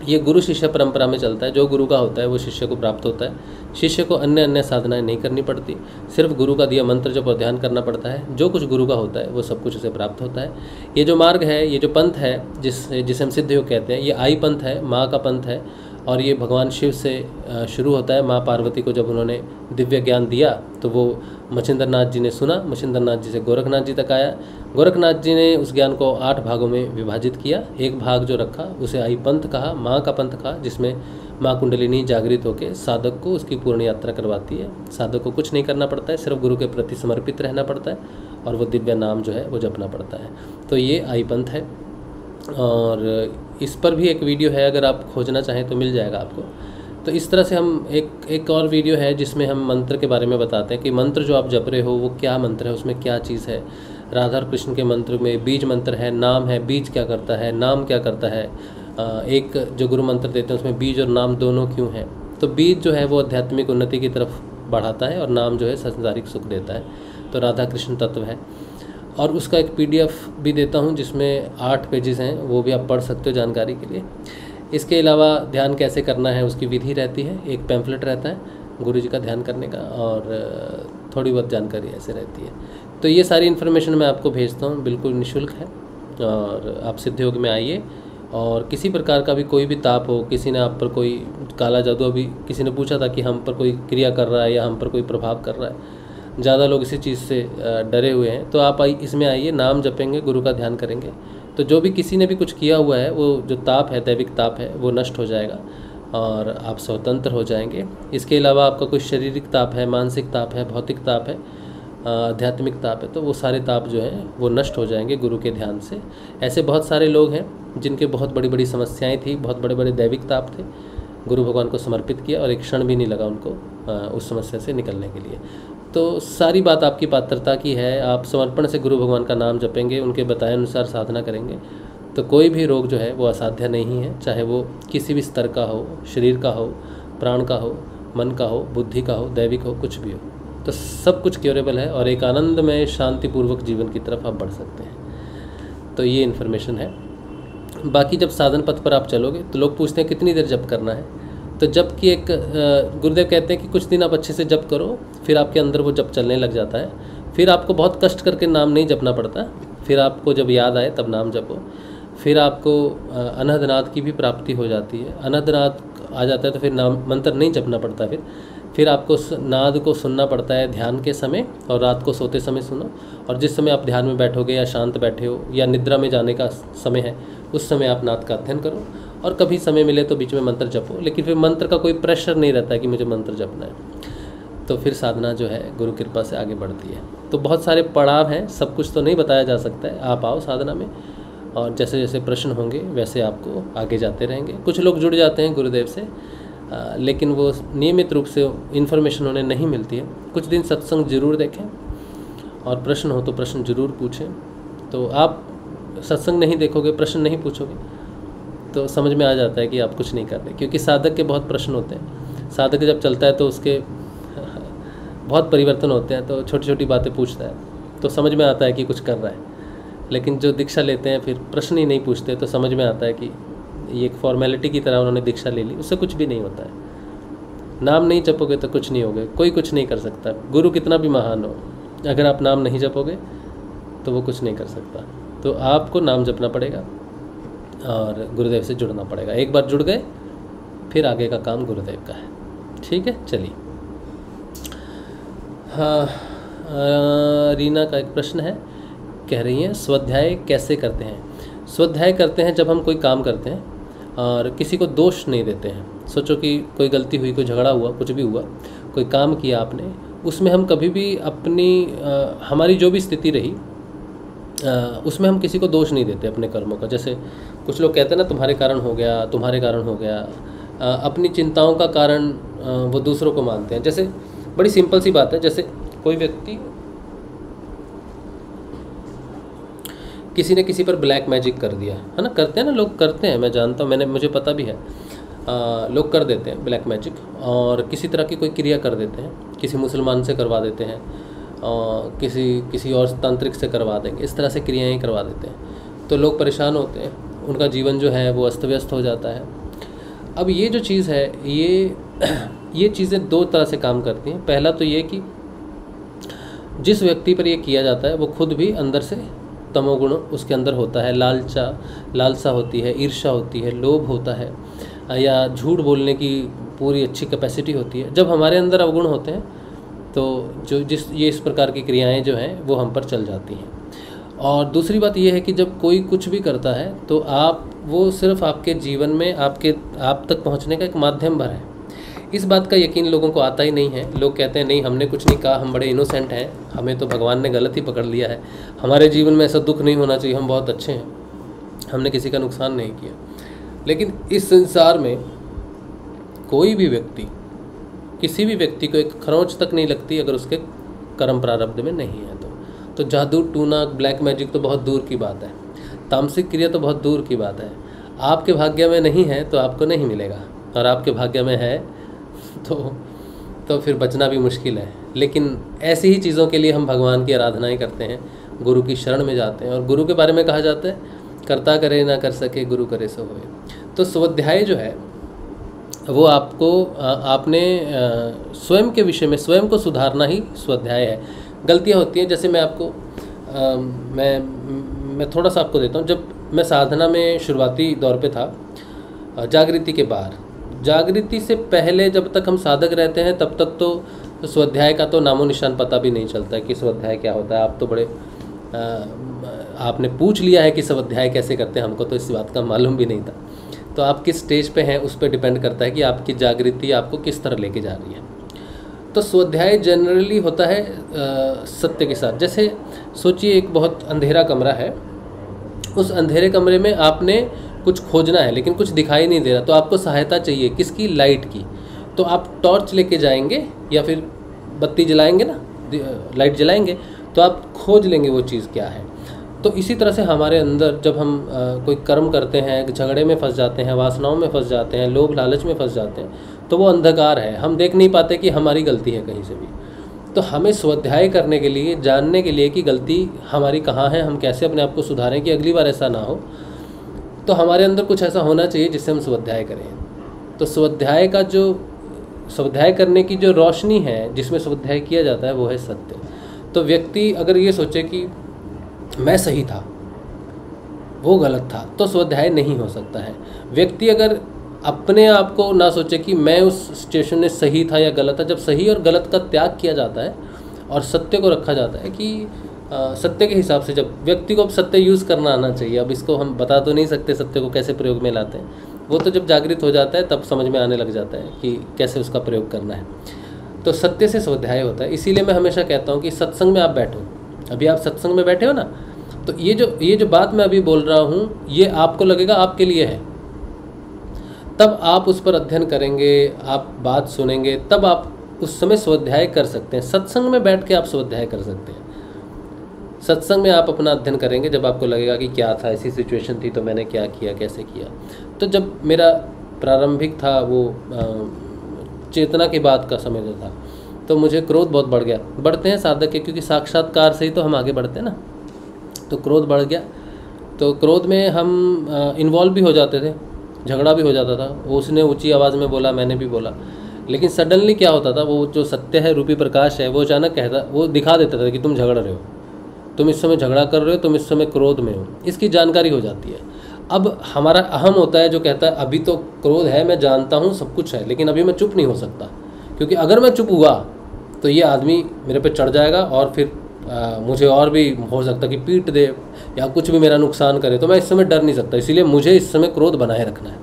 ये गुरु शिष्य परंपरा में चलता है। जो गुरु का होता है वो शिष्य को प्राप्त होता है। शिष्य को अन्य साधनाएं नहीं करनी पड़ती, सिर्फ गुरु का दिया मंत्र जप और ध्यान करना पड़ता है। जो कुछ गुरु का होता है वो सब कुछ उसे प्राप्त होता है। ये जो मार्ग है, ये जो पंथ है जिसे हम सिद्ध योग कहते हैं, ये आई पंथ है, माँ का पंथ है। और ये भगवान शिव से शुरू होता है। माँ पार्वती को जब उन्होंने दिव्य ज्ञान दिया तो वो मच्छिंद्रनाथ जी ने सुना, मच्छिंद्रनाथ जी से गोरखनाथ जी तक आया। गोरखनाथ जी ने उस ज्ञान को 8 भागों में विभाजित किया। एक भाग जो रखा उसे आई पंथ कहा, माँ का पंथ कहा, जिसमें माँ कुंडलिनी जागृत होकर साधक को उसकी पूर्ण यात्रा करवाती है। साधक को कुछ नहीं करना पड़ता है, सिर्फ गुरु के प्रति समर्पित रहना पड़ता है और वो दिव्य नाम जो है वो जपना पड़ता है। तो ये आई पंथ है। और इस पर भी एक वीडियो है, अगर आप खोजना चाहें तो मिल जाएगा आपको। तो इस तरह से हम एक और वीडियो है जिसमें हम मंत्र के बारे में बताते हैं कि मंत्र जो आप जप रहे हो वो क्या मंत्र है, उसमें क्या चीज़ है। राधा और कृष्ण के मंत्र में बीज मंत्र है, नाम है, बीज क्या करता है, नाम क्या करता है। एक जो गुरु मंत्र देते हैं उसमें बीज और नाम दोनों क्यों हैं। तो बीज जो है वो आध्यात्मिक उन्नति की तरफ बढ़ाता है और नाम जो है संसारिक सुख देता है। तो राधा कृष्ण तत्व है। और उसका एक PDF भी देता हूँ जिसमें 8 पेजेस हैं, वो भी आप पढ़ सकते हो जानकारी के लिए। इसके अलावा ध्यान कैसे करना है उसकी विधि रहती है, एक पैम्फलेट रहता है गुरु जी का ध्यान करने का, और थोड़ी बहुत जानकारी ऐसे रहती है। तो ये सारी इन्फॉर्मेशन मैं आपको भेजता हूँ, बिल्कुल निःशुल्क है। और आप सिद्धयोग में आइए, और किसी प्रकार का भी कोई भी ताप हो, किसी ने आप पर कोई काला जादू, अभी किसी ने पूछा था कि हम पर कोई क्रिया कर रहा है या हम पर कोई प्रभाव कर रहा है, ज़्यादा लोग इसी चीज़ से डरे हुए हैं। तो आप इसमें आइए, नाम जपेंगे, गुरु का ध्यान करेंगे, तो जो भी किसी ने भी कुछ किया हुआ है वो जो ताप है, दैविक ताप है, वो नष्ट हो जाएगा और आप स्वतंत्र हो जाएंगे। इसके अलावा आपका कोई शारीरिक ताप है, मानसिक ताप है, भौतिक ताप है, आध्यात्मिक ताप है, तो वो सारे ताप जो हैं वो नष्ट हो जाएंगे गुरु के ध्यान से। ऐसे बहुत सारे लोग हैं जिनके बहुत बड़ी बड़ी समस्याएं थी, बहुत बड़े बड़े दैविक ताप थे, गुरु भगवान को समर्पित किया और एक क्षण भी नहीं लगा उनको उस समस्या से निकलने के लिए। तो सारी बात आपकी पात्रता की है। आप समर्पण से गुरु भगवान का नाम जपेंगे, उनके बताए अनुसार साधना करेंगे, तो कोई भी रोग जो है वो असाध्य नहीं है, चाहे वो किसी भी स्तर का हो, शरीर का हो, प्राण का हो, मन का हो, बुद्धि का हो, दैविक हो, कुछ भी हो, तो सब कुछ क्योरेबल है और एक आनंदमय शांतिपूर्वक जीवन की तरफ आप बढ़ सकते हैं। तो ये इन्फॉर्मेशन है। बाकी जब साधन पथ पर आप चलोगे तो लोग पूछते हैं कितनी देर जप करना है, तो जप की एक गुरुदेव कहते हैं कि कुछ दिन आप अच्छे से जप करो, फिर आपके अंदर वो जप चलने लग जाता है, फिर आपको बहुत कष्ट करके नाम नहीं जपना पड़ता, फिर आपको जब याद आए तब नाम जपो, फिर आपको अनहदनाद की भी प्राप्ति हो जाती है। अनहदनाद आ जाता है तो फिर नाम मंत्र नहीं जपना पड़ता, फिर आपको नाद को सुनना पड़ता है ध्यान के समय, और रात को सोते समय सुनो, और जिस समय आप ध्यान में बैठोगे या शांत बैठे हो या निद्रा में जाने का समय है उस समय आप नाद का अध्ययन करो, और कभी समय मिले तो बीच में मंत्र जपो, लेकिन फिर मंत्र का कोई प्रेशर नहीं रहता है कि मुझे मंत्र जपना है। तो फिर साधना जो है गुरु कृपा से आगे बढ़ती है। तो बहुत सारे पड़ाव हैं, सब कुछ तो नहीं बताया जा सकता है। आप आओ साधना में, और जैसे जैसे प्रश्न होंगे वैसे आपको आगे जाते रहेंगे। कुछ लोग जुड़ जाते हैं गुरुदेव से, लेकिन वो नियमित रूप से इन्फॉर्मेशन उन्हें नहीं मिलती है। कुछ दिन सत्संग जरूर देखें, और प्रश्न हो तो प्रश्न जरूर पूछें। तो आप सत्संग नहीं देखोगे, प्रश्न नहीं पूछोगे, तो समझ में आ जाता है कि आप कुछ नहीं कर रहे, क्योंकि साधक के बहुत प्रश्न होते हैं। साधक जब चलता है तो उसके बहुत परिवर्तन होते हैं, तो छोटी छोटी बातें पूछता है तो समझ में आता है कि कुछ कर रहा है। लेकिन जो दीक्षा लेते हैं फिर प्रश्न ही नहीं पूछते, तो समझ में आता है कि ये एक फॉर्मेलिटी की तरह उन्होंने दीक्षा ले ली, उससे कुछ भी नहीं होता है। नाम नहीं जपोगे तो कुछ नहीं होगा, कोई कुछ नहीं कर सकता। गुरु कितना भी महान हो, अगर आप नाम नहीं जपोगे तो वो कुछ नहीं कर सकता। तो आपको नाम जपना पड़ेगा और गुरुदेव से जुड़ना पड़ेगा। एक बार जुड़ गए फिर आगे का काम गुरुदेव का है। ठीक है, चलिए। हाँ, रीना का एक प्रश्न है, कह रही हैं स्वाध्याय कैसे करते हैं। स्वाध्याय करते हैं जब हम कोई काम करते हैं और किसी को दोष नहीं देते हैं। सोचो कि कोई गलती हुई, कोई झगड़ा हुआ, कुछ भी हुआ, कोई काम किया आपने, उसमें हम कभी भी अपनी हमारी जो भी स्थिति रही उसमें हम किसी को दोष नहीं देते अपने कर्मों का। जैसे कुछ लोग कहते हैं ना, तुम्हारे कारण हो गया, तुम्हारे कारण हो गया। अपनी चिंताओं का कारण वो दूसरों को मानते हैं। जैसे बड़ी सिंपल सी बात है, जैसे कोई व्यक्ति, किसी ने किसी पर ब्लैक मैजिक कर दिया है ना, करते हैं ना लोग, करते हैं, मैं जानता हूँ, मुझे पता भी है। लोग कर देते हैं ब्लैक मैजिक, और किसी तरह की कोई क्रिया कर देते हैं, किसी मुसलमान से करवा देते हैं, किसी और तांत्रिक से करवा देंगे, इस तरह से क्रियाएं करवा देते हैं। तो लोग परेशान होते हैं, उनका जीवन जो है वो अस्त व्यस्त हो जाता है। अब ये जो चीज़ है, ये चीज़ें दो तरह से काम करती हैं। पहला तो ये कि जिस व्यक्ति पर ये किया जाता है वो खुद भी अंदर से तमोगुण उसके अंदर होता है, लालसा होती है, ईर्ष्या होती है, लोभ होता है, या झूठ बोलने की पूरी अच्छी कैपेसिटी होती है। जब हमारे अंदर अवगुण होते हैं तो ये इस प्रकार की क्रियाएं जो हैं वो हम पर चल जाती हैं। और दूसरी बात ये है कि जब कोई कुछ भी करता है तो वो सिर्फ आपके जीवन में आप तक पहुंचने का एक माध्यम भर है। इस बात का यकीन लोगों को आता ही नहीं है। लोग कहते हैं नहीं, हमने कुछ नहीं कहा, हम बड़े इनोसेंट हैं, हमें तो भगवान ने गलत ही पकड़ लिया है, हमारे जीवन में ऐसा दुख नहीं होना चाहिए, हम बहुत अच्छे हैं। हमने किसी का नुकसान नहीं किया। लेकिन इस संसार में कोई भी व्यक्ति, किसी भी व्यक्ति को एक खरोंच तक नहीं लगती अगर उसके कर्म प्रारब्ध में नहीं है तो जादू टूना ब्लैक मैजिक तो बहुत दूर की बात है, तामसिक क्रिया तो बहुत दूर की बात है। आपके भाग्य में नहीं है तो आपको नहीं मिलेगा, और आपके भाग्य में है तो फिर बचना भी मुश्किल है। लेकिन ऐसी ही चीज़ों के लिए हम भगवान की आराधनाएं करते हैं, गुरु की शरण में जाते हैं। और गुरु के बारे में कहा जाता है, कर्ता करे ना कर सके गुरु करे सो होए। तो स्वाध्याय जो है वो आपको आपने स्वयं के विषय में स्वयं को सुधारना ही स्वाध्याय है। गलतियाँ होती हैं, जैसे मैं आपको मैं थोड़ा सा आपको देता हूँ। जब मैं साधना में शुरुआती दौर पे था, जागृति के बाहर, जागृति से पहले जब तक हम साधक रहते हैं तब तक तो स्वाध्याय का तो नामो निशान पता भी नहीं चलता है कि स्वाध्याय क्या होता है। आप तो बड़े आपने पूछ लिया है कि स्वाध्याय कैसे करते हैं, हमको तो इस बात का मालूम भी नहीं था। तो आप किस स्टेज पे हैं उस पर डिपेंड करता है कि आपकी जागृति आपको किस तरह लेके जा रही है। तो स्वाध्याय जनरली होता है सत्य के साथ। जैसे सोचिए एक बहुत अंधेरा कमरा है, उस अंधेरे कमरे में आपने कुछ खोजना है लेकिन कुछ दिखाई नहीं दे रहा, तो आपको सहायता चाहिए किसकी? लाइट की। तो आप टॉर्च लेके जाएंगे या फिर बत्ती जलाएंगे ना, लाइट जलाएंगे, तो आप खोज लेंगे वो चीज़ क्या है। तो इसी तरह से हमारे अंदर जब हम कोई कर्म करते हैं, झगड़े में फंस जाते हैं, वासनाओं में फंस जाते हैं, लोभ लालच में फंस जाते हैं, तो वो अंधकार है, हम देख नहीं पाते कि हमारी गलती है कहीं से भी। तो हमें स्वाध्याय करने के लिए, जानने के लिए कि गलती हमारी कहाँ है, हम कैसे अपने आप को सुधारें कि अगली बार ऐसा ना हो, तो हमारे अंदर कुछ ऐसा होना चाहिए जिससे हम स्वाध्याय करें। तो स्वाध्याय करने की जो रोशनी है जिसमें स्वाध्याय किया जाता है वो है सत्य। तो व्यक्ति अगर ये सोचे कि मैं सही था, वो गलत था, तो स्वाध्याय नहीं हो सकता है। व्यक्ति अगर अपने आप को ना सोचे कि मैं उस सिचुएशन में सही था या गलत था, जब सही और गलत का त्याग किया जाता है और सत्य को रखा जाता है कि सत्य के हिसाब से, जब व्यक्ति को अब सत्य यूज़ करना आना चाहिए। अब इसको हम बता तो नहीं सकते सत्य को कैसे प्रयोग में लाते हैं, वो तो जब जागृत हो जाता है तब समझ में आने लग जाता है कि कैसे उसका प्रयोग करना है। तो सत्य से स्वाध्याय होता है। इसीलिए मैं हमेशा कहता हूँ कि सत्संग में आप बैठो। अभी आप सत्संग में बैठे हो ना, तो ये जो बात मैं अभी बोल रहा हूँ ये आपको लगेगा आपके लिए है, तब आप उस पर अध्ययन करेंगे, आप बात सुनेंगे, तब आप उस समय स्वाध्याय कर सकते हैं। सत्संग में बैठ के आप स्वाध्याय कर सकते हैं। सत्संग में आप अपना अध्ययन करेंगे जब आपको लगेगा कि क्या था, ऐसी सिचुएशन थी तो मैंने क्या किया, कैसे किया। तो जब मेरा प्रारंभिक था वो चेतना के बाद का समय जो था, तो मुझे क्रोध बहुत बढ़ गया। बढ़ते हैं साधक के, क्योंकि साक्षात्कार से ही तो हम आगे बढ़ते हैं ना। तो क्रोध बढ़ गया, तो क्रोध में हम इन्वॉल्व भी हो जाते थे, झगड़ा भी हो जाता था। उसने ऊंची आवाज़ में बोला, मैंने भी बोला, लेकिन सडनली क्या होता था, वो जो सत्य है, रूपी प्रकाश है, वो अचानक कहता, वो दिखा देता था कि तुम झगड़ रहे हो, तुम इस समय झगड़ा कर रहे हो, तुम इस समय क्रोध में हो। इसकी जानकारी हो जाती है। अब हमारा अहम होता है जो कहता है अभी तो क्रोध है, मैं जानता हूँ सब कुछ है, लेकिन अभी मैं चुप नहीं हो सकता, क्योंकि अगर मैं चुप हुआ तो ये आदमी मेरे पे चढ़ जाएगा और फिर मुझे और भी हो सकता कि पीट दे या कुछ भी मेरा नुकसान करे। तो मैं इस समय डर नहीं सकता, इसीलिए मुझे इस समय क्रोध बनाए रखना है।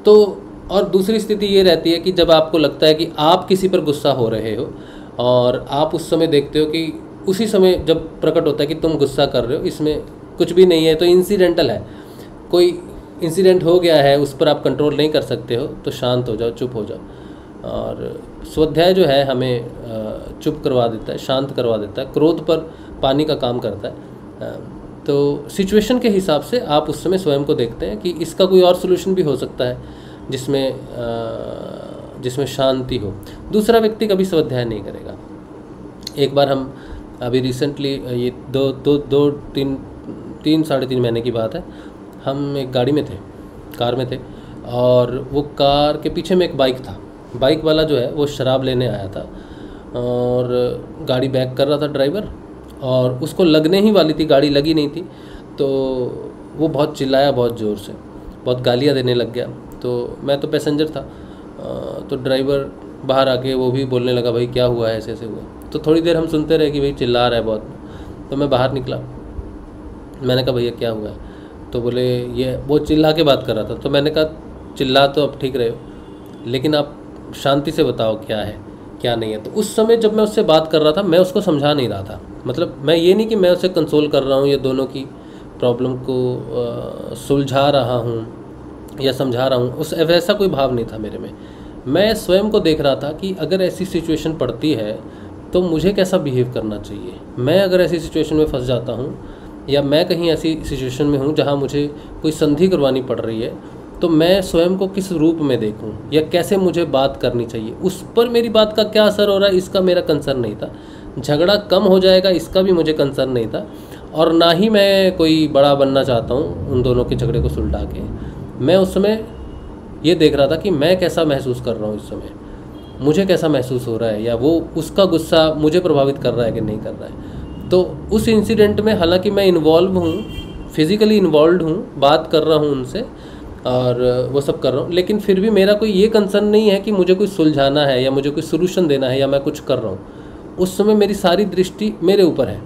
तो और दूसरी स्थिति ये रहती है कि जब आपको लगता है कि आप किसी पर गुस्सा हो रहे हो और आप उस समय देखते हो कि उसी समय जब प्रकट होता है कि तुम गुस्सा कर रहे हो, इसमें कुछ भी नहीं है, तो इंसिडेंटल है, कोई इंसिडेंट हो गया है, उस पर आप कंट्रोल नहीं कर सकते हो, तो शांत हो जाओ, चुप हो जाओ। और स्वाध्याय जो है हमें चुप करवा देता है, शांत करवा देता है, क्रोध पर पानी का काम करता है। तो सिचुएशन के हिसाब से आप उस समय स्वयं को देखते हैं कि इसका कोई और सोल्यूशन भी हो सकता है जिसमें शांति हो। दूसरा व्यक्ति कभी स्वाध्याय नहीं करेगा। एक बार हम अभी रिसेंटली ये तीन साढ़े तीन महीने की बात है, हम एक गाड़ी में थे, कार में थे, और वो कार के पीछे में एक बाइक था। बाइक वाला जो है वो शराब लेने आया था और गाड़ी बैक कर रहा था ड्राइवर, और उसको लगने ही वाली थी, गाड़ी लगी नहीं थी, तो वो बहुत चिल्लाया, बहुत ज़ोर से, बहुत गालियाँ देने लग गया। तो मैं तो पैसेंजर था, तो ड्राइवर बाहर आके वो भी बोलने लगा, भाई क्या हुआ है, ऐसे ऐसे हुआ। तो थोड़ी देर हम सुनते रहे कि भाई चिल्ला रहा है बहुत। तो मैं बाहर निकला, मैंने कहा भैया क्या हुआ है, तो बोले ये वो चिल्ला के बात कर रहा था। तो मैंने कहा चिल्ला तो अब ठीक रहे हो, लेकिन आप शांति से बताओ क्या है क्या नहीं है। तो उस समय जब मैं उससे बात कर रहा था, मैं उसको समझा नहीं रहा था, मतलब मैं ये नहीं कि मैं उसे कंसोल कर रहा हूँ या दोनों की प्रॉब्लम को सुलझा रहा हूँ या समझा रहा हूँ, उस वैसा कोई भाव नहीं था मेरे में। मैं स्वयं को देख रहा था कि अगर ऐसी सिचुएशन पड़ती है तो मुझे कैसा बिहेव करना चाहिए। मैं अगर ऐसी सिचुएशन में फंस जाता हूँ या मैं कहीं ऐसी सिचुएशन में हूँ जहाँ मुझे कोई संधि करवानी पड़ रही है, तो मैं स्वयं को किस रूप में देखूं या कैसे मुझे बात करनी चाहिए। उस पर मेरी बात का क्या असर हो रहा है इसका मेरा कंसर्न नहीं था। झगड़ा कम हो जाएगा इसका भी मुझे कंसर्न नहीं था, और ना ही मैं कोई बड़ा बनना चाहता हूँ उन दोनों के झगड़े को सुलझा के। मैं उस समय ये देख रहा था कि मैं कैसा महसूस कर रहा हूँ इस समय, मुझे कैसा महसूस हो रहा है, या वो उसका गुस्सा मुझे प्रभावित कर रहा है कि नहीं कर रहा है। तो उस इंसिडेंट में हालांकि मैं इन्वॉल्व हूँ, फिज़िकली इन्वॉल्व हूँ, बात कर रहा हूँ उनसे और वो सब कर रहा हूँ, लेकिन फिर भी मेरा कोई ये कंसर्न नहीं है कि मुझे कोई सुलझाना है या मुझे कोई सोल्यूशन देना है या मैं कुछ कर रहा हूँ। उस समय मेरी सारी दृष्टि मेरे ऊपर है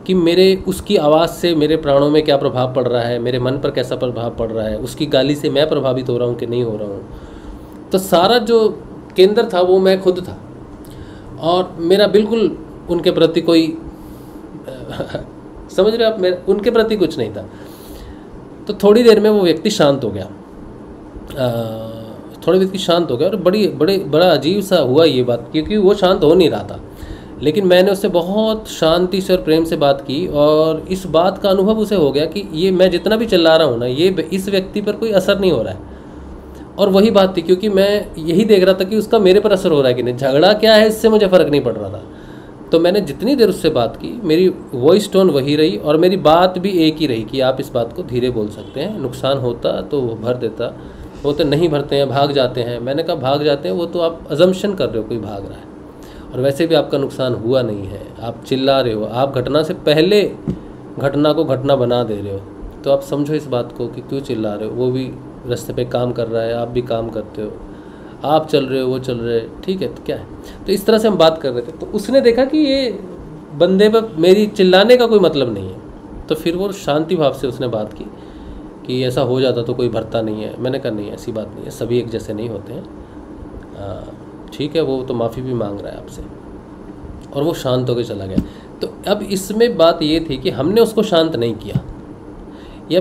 कि मेरे उसकी आवाज़ से मेरे प्राणों में क्या प्रभाव पड़ रहा है, मेरे मन पर कैसा प्रभाव पड़ रहा है, उसकी गाली से मैं प्रभावित हो रहा हूँ कि नहीं हो रहा हूँ। तो सारा जो केंद्र था वो मैं खुद था, और मेरा बिल्कुल उनके प्रति कोई समझ रहे आप, मेरा उनके प्रति कुछ नहीं था। तो थोड़ी देर में वो व्यक्ति शांत हो गया, और बड़ा अजीब सा हुआ ये बात, क्योंकि वो शांत हो नहीं रहा था। लेकिन मैंने उससे बहुत शांति से और प्रेम से बात की, और इस बात का अनुभव उसे हो गया कि ये मैं जितना भी चिल्ला रहा हूँ ना, ये इस व्यक्ति पर कोई असर नहीं हो रहा है। और वही बात थी, क्योंकि मैं यही देख रहा था कि उसका मेरे पर असर हो रहा है कि नहीं। झगड़ा क्या है इससे मुझे फ़र्क नहीं पड़ रहा था। तो मैंने जितनी देर उससे बात की, मेरी वॉइस टोन वही रही और मेरी बात भी एक ही रही कि आप इस बात को धीरे बोल सकते हैं, नुकसान होता तो वो भर देता, वो तो नहीं भरते हैं, भाग जाते हैं। मैंने कहा भाग जाते हैं वो तो आप अजम्पशन कर रहे हो कोई भाग रहा है, और वैसे भी आपका नुकसान हुआ नहीं है। आप चिल्ला रहे हो, आप घटना से पहले घटना को घटना बना दे रहे हो। तो आप समझो इस बात को कि क्यों चिल्ला रहे हो। वो भी रास्ते पे काम कर रहा है, आप भी काम करते हो, आप चल रहे हो, वो चल रहे, ठीक है, तो क्या है। तो इस तरह से हम बात कर रहे थे। तो उसने देखा कि ये बंदे पर मेरी चिल्लाने का कोई मतलब नहीं है। तो फिर वो शांति भाव से उसने बात की कि ऐसा हो जाता तो कोई भरता नहीं है। मैंने कहा नहीं, ऐसी बात नहीं है, सभी एक जैसे नहीं होते हैं। ठीक है, वो तो माफ़ी भी मांग रहा है आपसे, और वो शांत होकर चला गया। तो अब इसमें बात ये थी कि हमने उसको शांत नहीं किया, या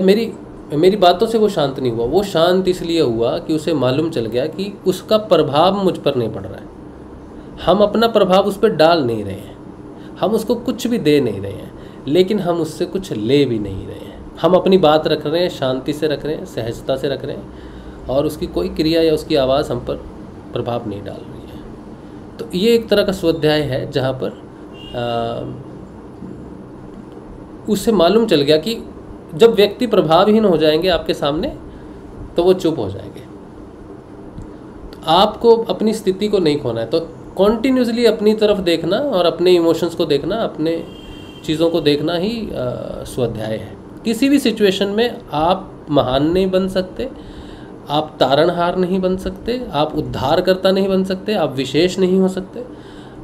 मेरी बातों से वो शांत नहीं हुआ। वो शांत इसलिए हुआ कि उसे मालूम चल गया कि उसका प्रभाव मुझ पर नहीं पड़ रहा है। हम अपना प्रभाव उस पर डाल नहीं रहे हैं, हम उसको कुछ भी दे नहीं रहे हैं, लेकिन हम उससे कुछ ले भी नहीं रहे हैं। हम अपनी बात रख रहे हैं, शांति से रख रहे हैं, सहजता से रख रहे हैं, और उसकी कोई क्रिया या उसकी आवाज़ हम पर प्रभाव नहीं डाल रही है। तो ये एक तरह का स्वाध्याय है जहाँ पर उससे मालूम चल गया कि जब व्यक्ति प्रभावहीन हो जाएंगे आपके सामने तो वो चुप हो जाएंगे। तो आपको अपनी स्थिति को नहीं खोना है, तो कॉन्टिन्यूसली अपनी तरफ देखना और अपने इमोशंस को देखना, अपने चीज़ों को देखना ही स्वाध्याय है। किसी भी सिचुएशन में आप महान नहीं बन सकते, आप तारणहार नहीं बन सकते, आप उद्धारकर्ता नहीं बन सकते, आप विशेष नहीं हो सकते,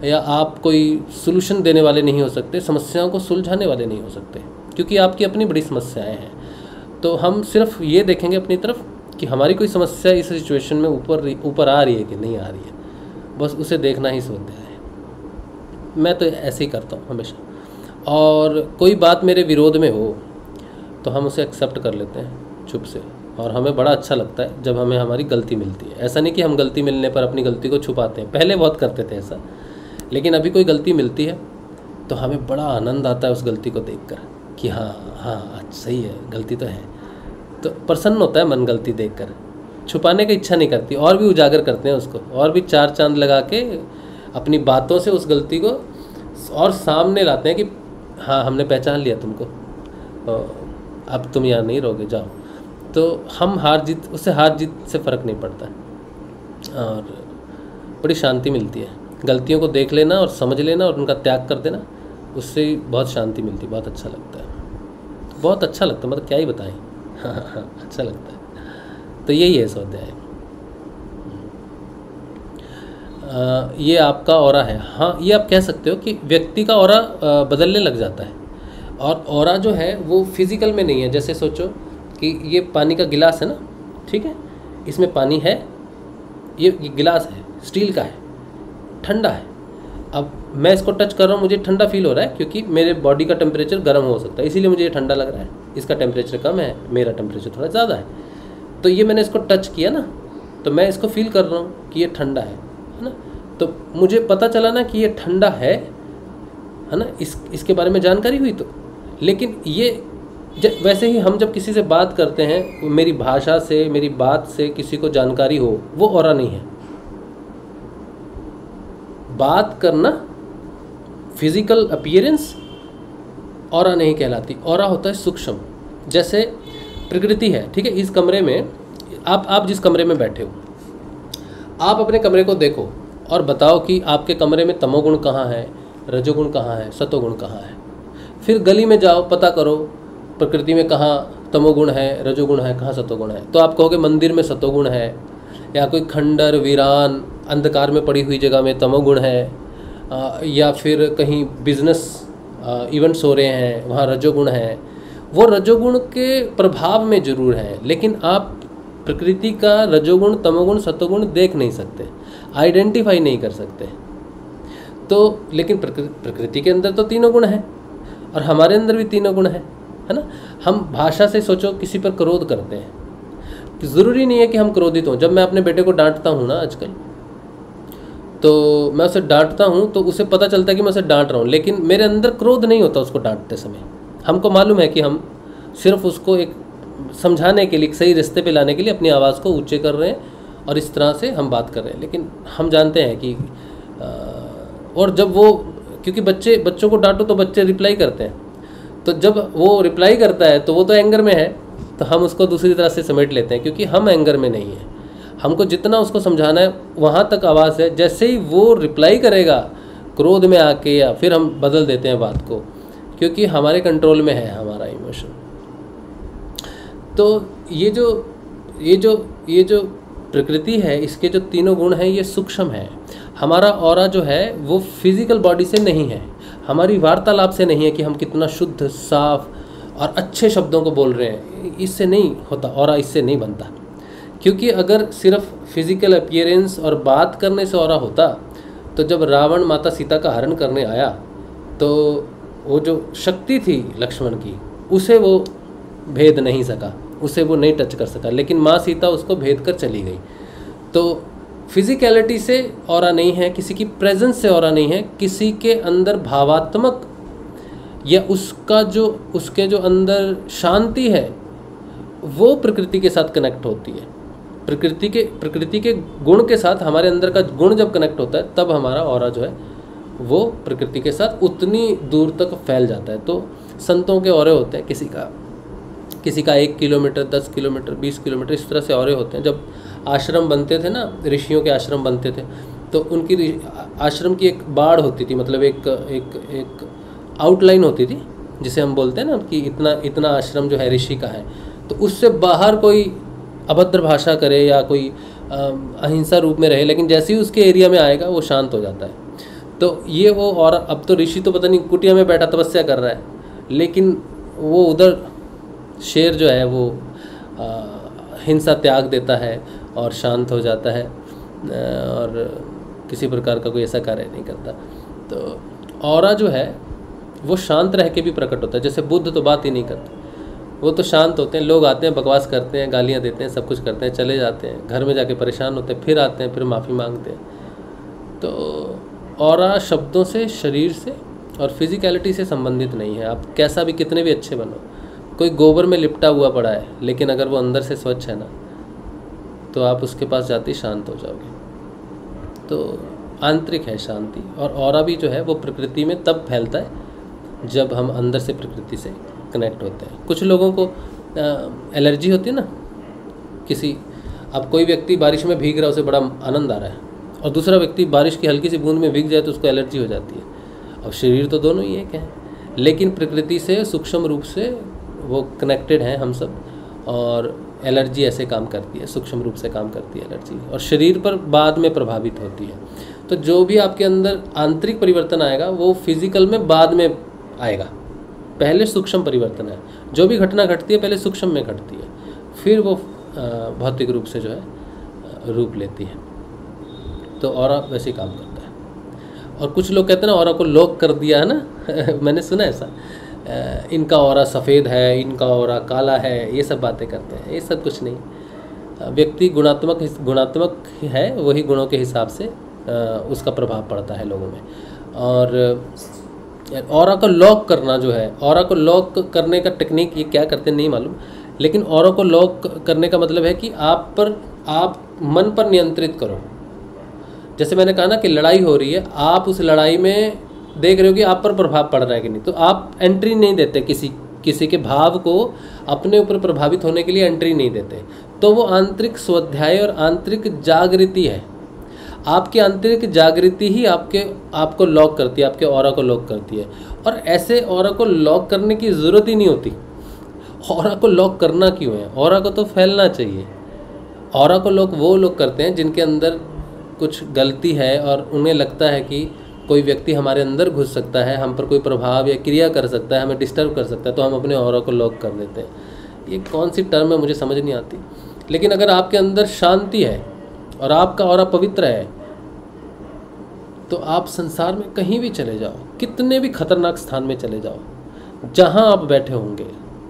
या आप कोई सॉल्यूशन देने वाले नहीं हो सकते, समस्याओं को सुलझाने वाले नहीं हो सकते, क्योंकि आपकी अपनी बड़ी समस्याएं हैं। तो हम सिर्फ ये देखेंगे अपनी तरफ कि हमारी कोई समस्या इस सिचुएशन में ऊपर आ रही है कि नहीं आ रही है, बस उसे देखना ही स्वाध्याय है। मैं तो ऐसे ही करता हूँ हमेशा। और कोई बात मेरे विरोध में हो तो हम उसे एक्सेप्ट कर लेते हैं चुप से, और हमें बड़ा अच्छा लगता है जब हमें हमारी गलती मिलती है। ऐसा नहीं कि हम गलती मिलने पर अपनी गलती को छुपाते हैं, पहले बहुत करते थे ऐसा, लेकिन अभी कोई गलती मिलती है तो हमें बड़ा आनंद आता है उस गलती को देखकर कि हाँ सही है, गलती तो है। तो प्रसन्न होता है मन गलती देखकर, छुपाने की इच्छा नहीं करती, और भी उजागर करते हैं उसको, और भी चार चांद लगा के अपनी बातों से उस गलती को और सामने लाते हैं कि हाँ हमने पहचान लिया तुमको, अब तुम यहाँ नहीं रहोगे, जाओ। तो हम उससे हार जीत से फ़र्क नहीं पड़ता और बड़ी शांति मिलती है। गलतियों को देख लेना और समझ लेना और उनका त्याग कर देना, उससे बहुत शांति मिलती है, बहुत अच्छा लगता है, बहुत अच्छा लगता है, मतलब क्या ही बताएं। हाँ, अच्छा लगता है। तो यही है स्वाध्याय। ये आपका ऑरा है। हाँ, ये आप कह सकते हो कि व्यक्ति का ऑरा बदलने लग जाता है, और ऑरा जो है वो फिज़िकल में नहीं है। जैसे सोचो कि ये पानी का गिलास है ना, ठीक है, इसमें पानी है, ये गिलास है, स्टील का है, ठंडा है, अब मैं इसको टच कर रहा हूँ, मुझे ठंडा फील हो रहा है क्योंकि मेरे बॉडी का टेम्परेचर गर्म हो सकता है, इसीलिए मुझे ये ठंडा लग रहा है। इसका टेम्परेचर कम है, मेरा टेम्परेचर थोड़ा ज़्यादा है, तो ये मैंने इसको टच किया ना, तो मैं इसको फील कर रहा हूँ कि ये ठंडा है ना। तो मुझे पता चला ना कि ये ठंडा है ना, इसके बारे में जानकारी हुई। तो लेकिन ये वैसे ही हम जब किसी से बात करते हैं, मेरी भाषा से, मेरी बात से किसी को जानकारी हो, वो ऑरा नहीं है। बात करना, फिजिकल अपीयरेंस ऑरा नहीं कहलाती। ऑरा होता है सूक्ष्म। जैसे प्रकृति है, ठीक है, इस कमरे में आप जिस कमरे में बैठे हो, आप अपने कमरे को देखो और बताओ कि आपके कमरे में तमोगुण कहाँ है, रजोगुण कहाँ है, सतोगुण कहाँ है। फिर गली में जाओ, पता करो प्रकृति में कहाँ तमोगुण है, रजोगुण है, कहाँ सतोगुण है। तो आप कहोगे मंदिर में सतोगुण है, या कोई खंडर वीरान अंधकार में पड़ी हुई जगह में तमोगुण है, या फिर कहीं बिजनेस इवेंट्स हो रहे हैं वहाँ रजोगुण है। वो रजोगुण के प्रभाव में जरूर है, लेकिन आप प्रकृति का रजोगुण, तमोगुण, सतोगुण देख नहीं सकते, आइडेंटिफाई नहीं कर सकते। तो लेकिन प्रकृति के अंदर तो तीनों गुण हैं और हमारे अंदर भी तीनों गुण है ना। हम भाषा से सोचो किसी पर क्रोध करते हैं, कि ज़रूरी नहीं है कि हम क्रोधित हों। जब मैं अपने बेटे को डांटता हूँ ना आजकल, तो मैं उसे डांटता हूँ तो उसे पता चलता है कि मैं उसे डांट रहा हूँ, लेकिन मेरे अंदर क्रोध नहीं होता उसको डांटते समय। हमको मालूम है कि हम सिर्फ उसको एक समझाने के लिए, सही रास्ते पे लाने के लिए अपनी आवाज़ को ऊंचे कर रहे हैं और इस तरह से हम बात कर रहे हैं। लेकिन हम जानते हैं कि और जब वो, क्योंकि बच्चों को डांटो तो बच्चे रिप्लाई करते हैं, तो जब वो रिप्लाई करता है तो वो तो एंगर में है, तो हम उसको दूसरी तरह से समेट लेते हैं, क्योंकि हम एंगर में नहीं हैं। हमको जितना उसको समझाना है वहाँ तक आवाज़ है। जैसे ही वो रिप्लाई करेगा क्रोध में आके, या फिर हम बदल देते हैं बात को, क्योंकि हमारे कंट्रोल में है हमारा इमोशन। तो ये जो प्रकृति है, इसके जो तीनों गुण हैं, ये सूक्ष्म है। हमारा ऑरा जो है वो फिजिकल बॉडी से नहीं है, हमारी वार्तालाप से नहीं है कि हम कितना शुद्ध, साफ और अच्छे शब्दों को बोल रहे हैं, इससे नहीं होता। ऑरा इससे नहीं बनता, क्योंकि अगर सिर्फ फिजिकल अपीयरेंस और बात करने से ऑरा होता, तो जब रावण माता सीता का हरण करने आया, तो वो जो शक्ति थी लक्ष्मण की, उसे वो भेद नहीं सका, उसे वो नहीं टच कर सका, लेकिन माँ सीता उसको भेद कर चली गई। तो फिजिकलिटी से ऑरा नहीं है, किसी की प्रेजेंस से ऑरा नहीं है, किसी के अंदर भावात्मक या उसके जो अंदर शांति है, वो प्रकृति के साथ कनेक्ट होती है। प्रकृति के गुण के साथ हमारे अंदर का गुण जब कनेक्ट होता है, तब हमारा ऑरा जो है वो प्रकृति के साथ उतनी दूर तक फैल जाता है। तो संतों के ऑरे होते हैं, किसी का 1 किलोमीटर, 10 किलोमीटर, 20 किलोमीटर, इस तरह से ऑरे होते हैं। जब आश्रम बनते थे ना, ऋषियों के आश्रम बनते थे, तो उनकी आश्रम की एक बाड़ होती थी, मतलब एक आउटलाइन होती थी, जिसे हम बोलते हैं ना कि इतना आश्रम जो है ऋषि का है। तो उससे बाहर कोई अभद्र भाषा करे या कोई अहिंसा रूप में रहे, लेकिन जैसे ही उसके एरिया में आएगा वो शांत हो जाता है। तो ये वो, और अब तो ऋषि तो पता नहीं कुटिया में बैठा तपस्या कर रहा है, लेकिन वो उधर शेर जो है वो हिंसा त्याग देता है और शांत हो जाता है, और किसी प्रकार का कोई ऐसा कार्य नहीं करता। तो ऑरा जो है वो शांत रह के भी प्रकट होता है। जैसे बुद्ध तो बात ही नहीं करते, वो तो शांत होते हैं। लोग आते हैं, बकवास करते हैं, गालियाँ देते हैं, सब कुछ करते हैं, चले जाते हैं, घर में जाके परेशान होते हैं, फिर आते हैं, फिर माफ़ी मांगते हैं। तो ऑरा शब्दों से, शरीर से और फिजिकलिटी से संबंधित नहीं है। आप कैसा भी, कितने भी अच्छे बनो, कोई गोबर में लिपटा हुआ पड़ा है, लेकिन अगर वो अंदर से स्वच्छ है ना, तो आप उसके पास जाते ही शांत हो जाओगे। तो आंतरिक है शांति। और ऑरा भी जो है वो प्रकृति में तब फैलता है जब हम अंदर से प्रकृति से कनेक्ट होते हैं। कुछ लोगों को एलर्जी होती है ना, अब कोई व्यक्ति बारिश में भीग रहा है, उसे बड़ा आनंद आ रहा है, और दूसरा व्यक्ति बारिश की हल्की सी बूंद में भीग जाए तो उसको एलर्जी हो जाती है। अब शरीर तो दोनों ही एक हैं, लेकिन प्रकृति से सूक्ष्म रूप से वो कनेक्टेड हैं हम सब, और एलर्जी ऐसे काम करती है, सूक्ष्म रूप से काम करती है एलर्जी, और शरीर पर बाद में प्रभावित होती है। तो जो भी आपके अंदर आंतरिक परिवर्तन आएगा वो फिजिकल में बाद में आएगा, पहले सूक्ष्म परिवर्तन है। जो भी घटना घटती है पहले सूक्ष्म में घटती है, फिर वो भौतिक रूप से जो है रूप लेती है। तो ऑरा वैसे काम करता है। और कुछ लोग कहते हैं ना, ऑरा को लॉक कर दिया है ना मैंने सुना ऐसा, इनका ऑरा सफ़ेद है, इनका ऑरा काला है, ये सब बातें करते हैं। ये सब कुछ नहीं। व्यक्ति गुणात्मक है, वही गुणों के हिसाब से उसका प्रभाव पड़ता है लोगों में। और ऑरा को लॉक करना जो है, ऑरा को लॉक करने का टेक्निक ये क्या करते हैं नहीं मालूम, लेकिन ऑरा को लॉक करने का मतलब है कि आप मन पर नियंत्रित करो। जैसे मैंने कहा ना कि लड़ाई हो रही है, आप उस लड़ाई में देख रहे हो कि आप पर प्रभाव पड़ रहा है कि नहीं, तो आप एंट्री नहीं देते किसी के भाव को अपने ऊपर प्रभावित होने के लिए एंट्री नहीं देते। तो वो आंतरिक स्वाध्याय और आंतरिक जागृति है। आपकी आंतरिक जागृति ही आपको लॉक करती है, आपके ऑरा को लॉक करती है। और ऐसे ऑरा को लॉक करने की ज़रूरत ही नहीं होती। ऑरा को लॉक करना क्यों है? ऑरा को तो फैलना चाहिए। ऑरा को लॉक वो लोग करते हैं जिनके अंदर कुछ गलती है और उन्हें लगता है कि कोई व्यक्ति हमारे अंदर घुस सकता है, हम पर कोई प्रभाव या क्रिया कर सकता है, हमें डिस्टर्ब कर सकता है, तो हम अपने ऑरा को लॉक कर देते हैं। ये कौन सी टर्म है मुझे समझ नहीं आती। लेकिन अगर आपके अंदर शांति है और आपका ऑरा पवित्र है, तो आप संसार में कहीं भी चले जाओ, कितने भी खतरनाक स्थान में चले जाओ, जहाँ आप बैठे होंगे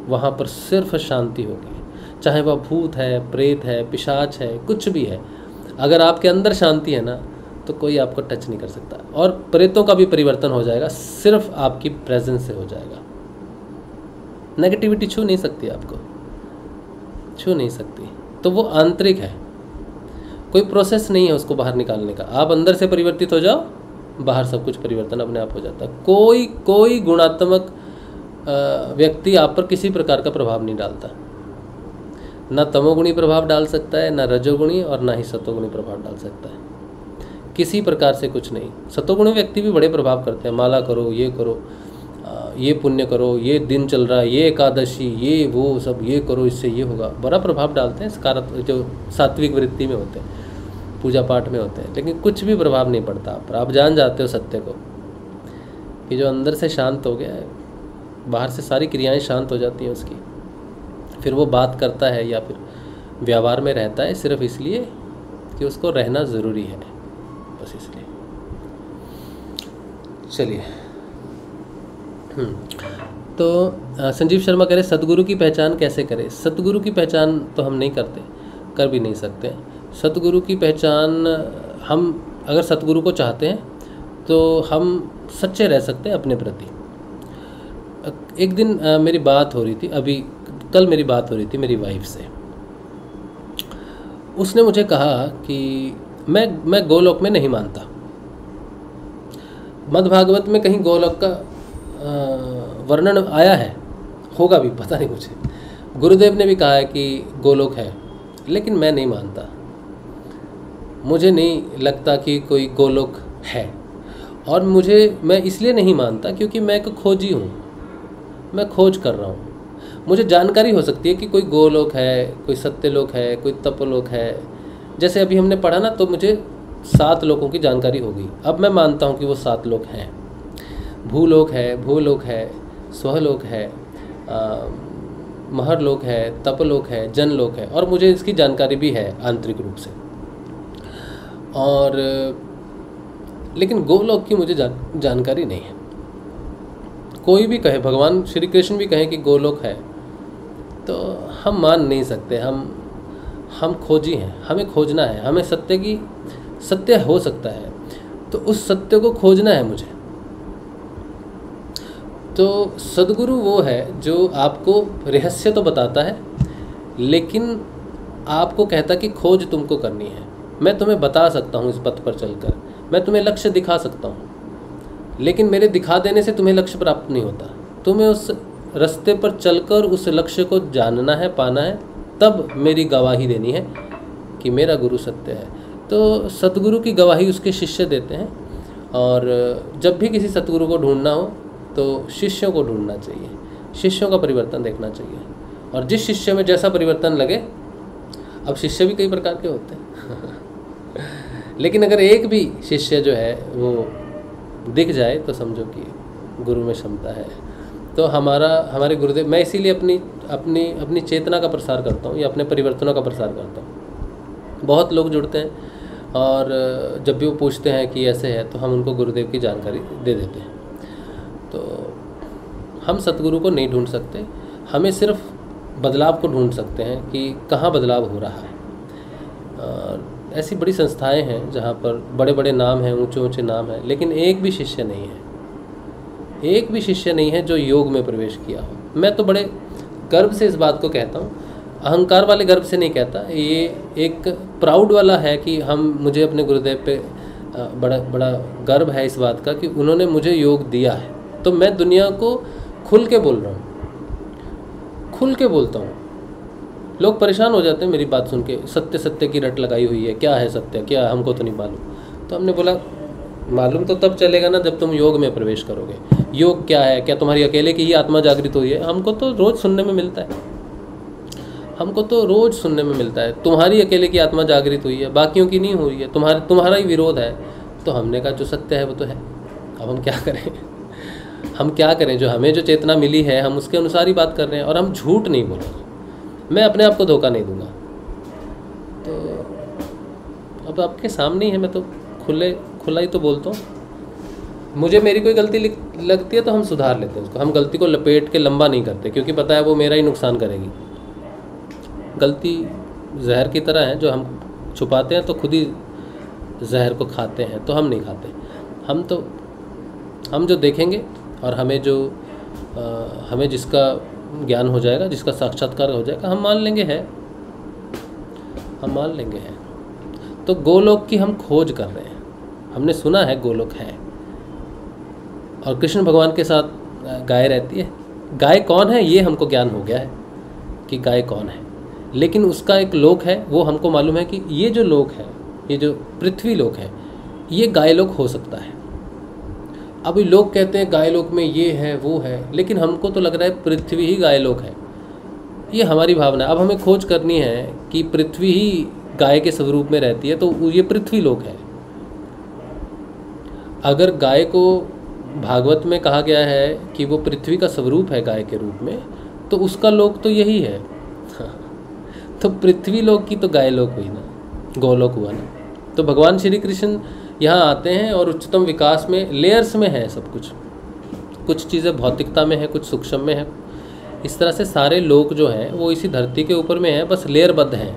वहाँ पर सिर्फ शांति होगी। चाहे वह भूत है, प्रेत है, पिशाच है, कुछ भी है, अगर आपके अंदर शांति है ना, तो कोई आपको टच नहीं कर सकता। और प्रेतों का भी परिवर्तन हो जाएगा, सिर्फ आपकी प्रेजेंस से हो जाएगा। नेगेटिविटी छू नहीं सकती, आपको छू नहीं सकती। तो वो आंतरिक है, कोई प्रोसेस नहीं है उसको बाहर निकालने का। आप अंदर से परिवर्तित हो जाओ, बाहर सब कुछ परिवर्तन अपने आप हो जाता है। कोई गुणात्मक व्यक्ति आप पर किसी प्रकार का प्रभाव नहीं डालता। ना तमोगुणी प्रभाव डाल सकता है, ना रजोगुणी, और ना ही सतोगुणी प्रभाव डाल सकता है, किसी प्रकार से कुछ नहीं। सतोगुणी व्यक्ति भी बड़े प्रभाव करते हैं, माला करो, ये करो, ये पुण्य करो, ये दिन चल रहा है, ये एकादशी, ये वो सब, ये करो, इससे ये होगा, बड़ा प्रभाव डालते हैं सकारात्मक, जो सात्विक वृत्ति में होते हैं, पूजा पाठ में होते हैं। लेकिन कुछ भी प्रभाव नहीं पड़ता आप पर। आप जान जाते हो सत्य को कि जो अंदर से शांत हो गया है, बाहर से सारी क्रियाएं शांत हो जाती हैं उसकी। फिर वो बात करता है या फिर व्यवहार में रहता है सिर्फ इसलिए कि उसको रहना ज़रूरी है, बस इसलिए। चलिए, तो संजीव शर्मा कह रहे सतगुरु की पहचान कैसे करें? सतगुरु की पहचान तो हम नहीं करते, कर भी नहीं सकते। सतगुरु की पहचान हम अगर सतगुरु को चाहते हैं तो हम सच्चे रह सकते हैं अपने प्रति। एक दिन मेरी बात हो रही थी, अभी कल मेरी बात हो रही थी मेरी वाइफ से। उसने मुझे कहा कि मैं गोलोक में नहीं मानता। मद्भागवत में कहीं गोलोक का वर्णन आया है, होगा भी, पता नहीं मुझे। गुरुदेव ने भी कहा है कि गोलोक है, लेकिन मैं नहीं मानता। मुझे नहीं लगता कि कोई गोलोक है। और मैं इसलिए नहीं मानता क्योंकि मैं एक खोजी हूँ, मैं खोज कर रहा हूँ। मुझे जानकारी हो सकती है कि कोई गोलोक है, कोई सत्यलोक है, कोई तपलोक है। जैसे अभी हमने पढ़ा ना, तो मुझे 7 लोकों की जानकारी हो गई। अब मैं मानता हूँ कि वो 7 लोक हैं। भूलोक है, भूलोक है, स्वहलोक है, महरलोक है, तपलोक है, जनलोक है, और मुझे इसकी जानकारी भी है आंतरिक रूप से। और लेकिन गोलोक की मुझे जानकारी नहीं है। कोई भी कहे, भगवान श्री कृष्ण भी कहें कि गोलोक है, तो हम मान नहीं सकते। हम खोजी हैं, हमें खोजना है, हमें सत्य हो सकता है, तो उस सत्य को खोजना है मुझे। तो सद्गुरु वो है जो आपको रहस्य तो बताता है, लेकिन आपको कहता कि खोज तुमको करनी है। मैं तुम्हें बता सकता हूँ इस पथ पर चलकर, मैं तुम्हें लक्ष्य दिखा सकता हूँ, लेकिन मेरे दिखा देने से तुम्हें लक्ष्य प्राप्त नहीं होता। तुम्हें उस रास्ते पर चलकर उस लक्ष्य को जानना है, पाना है, तब मेरी गवाही देनी है कि मेरा गुरु सत्य है। तो सतगुरु की गवाही उसके शिष्य देते हैं। और जब भी किसी सतगुरु को ढूंढना हो तो शिष्यों को ढूंढना चाहिए, शिष्यों का परिवर्तन देखना चाहिए। और जिस शिष्य में जैसा परिवर्तन लगे, अब शिष्य भी कई प्रकार के होते हैं लेकिन अगर एक भी शिष्य जो है वो दिख जाए तो समझो कि गुरु में क्षमता है। तो हमारे गुरुदेव, मैं इसीलिए अपनी चेतना का प्रसार करता हूँ या अपने परिवर्तनों का प्रसार करता हूँ। बहुत लोग जुड़ते हैं और जब भी वो पूछते हैं कि ऐसे है तो हम उनको गुरुदेव की जानकारी दे देते हैं। तो हम सतगुरु को नहीं ढूंढ सकते, हमें सिर्फ बदलाव को ढूंढ सकते हैं कि कहाँ बदलाव हो रहा है। ऐसी बड़ी संस्थाएं हैं जहाँ पर बड़े बड़े नाम हैं, ऊंचे ऊंचे नाम हैं, लेकिन एक भी शिष्य नहीं है, एक भी शिष्य नहीं है जो योग में प्रवेश किया हो। मैं तो बड़े गर्व से इस बात को कहता हूँ, अहंकार वाले गर्व से नहीं कहता, ये एक प्राउड वाला है कि मुझे अपने गुरुदेव पे बड़ा बड़ा गर्व है इस बात का कि उन्होंने मुझे योग दिया है। तो मैं दुनिया को खुल के बोल रहा हूँ, खुल के बोलता हूँ। लोग परेशान हो जाते हैं मेरी बात सुन के, सत्य सत्य की रट लगाई हुई है, क्या है सत्य, क्या हमको तो नहीं मालूम। तो हमने बोला मालूम तो तब चलेगा ना जब तुम योग में प्रवेश करोगे। योग क्या है, क्या तुम्हारी अकेले की ही आत्मा जागृत हुई है? हमको तो रोज़ सुनने में मिलता है, हमको तो रोज़ सुनने में मिलता है तुम्हारी अकेले की आत्मा जागृत हुई है, बाकियों की नहीं हुई है, तुम्हारा ही विरोध है। तो हमने कहा जो सत्य है वो तो है, अब हम क्या करें, हम क्या करें? जो हमें जो चेतना मिली है हम उसके अनुसार ही बात कर रहे हैं, और हम झूठ नहीं बोल रहे। मैं अपने आप को धोखा नहीं दूंगा। तो अब आपके सामने ही है, मैं तो खुला ही तो बोलता हूँ। मुझे मेरी कोई गलती लगती है तो हम सुधार लेते हैं उसको, हम गलती को लपेट के लंबा नहीं करते, क्योंकि पता है वो मेरा ही नुकसान करेगी। गलती जहर की तरह है, जो हम छुपाते हैं तो खुद ही जहर को खाते हैं, तो हम नहीं खाते। हम जो देखेंगे और हमें जिसका ज्ञान हो जाएगा, जिसका साक्षात्कार हो जाएगा, हम मान लेंगे है। तो गोलोक की हम खोज कर रहे हैं, हमने सुना है गोलोक है, और कृष्ण भगवान के साथ गाय रहती है। गाय कौन है ये हमको ज्ञान हो गया है कि गाय कौन है, लेकिन उसका एक लोक है, वो हमको मालूम है कि ये जो लोक है, ये जो पृथ्वी लोक है, ये गाय लोक हो सकता है। अभी लोग कहते हैं गाय लोक में ये है वो है, लेकिन हमको तो लग रहा है पृथ्वी ही गाय लोक है। ये हमारी भावना है। अब हमें खोज करनी है कि पृथ्वी ही गाय के स्वरूप में रहती है, तो ये पृथ्वी लोक है। अगर गाय को भागवत में कहा गया है कि वो पृथ्वी का स्वरूप है गाय के रूप में, तो उसका लोक तो यही है। तो पृथ्वी लोक की तो गाय लोक हुई ना, गोलोक हुआ ना। तो भगवान श्री कृष्ण यहाँ आते हैं और उच्चतम विकास में लेयर्स में है सब कुछ चीज़ें भौतिकता में है, कुछ सूक्ष्म में है। इस तरह से सारे लोक जो हैं वो इसी धरती के ऊपर में है, बस लेयरबद्ध हैं।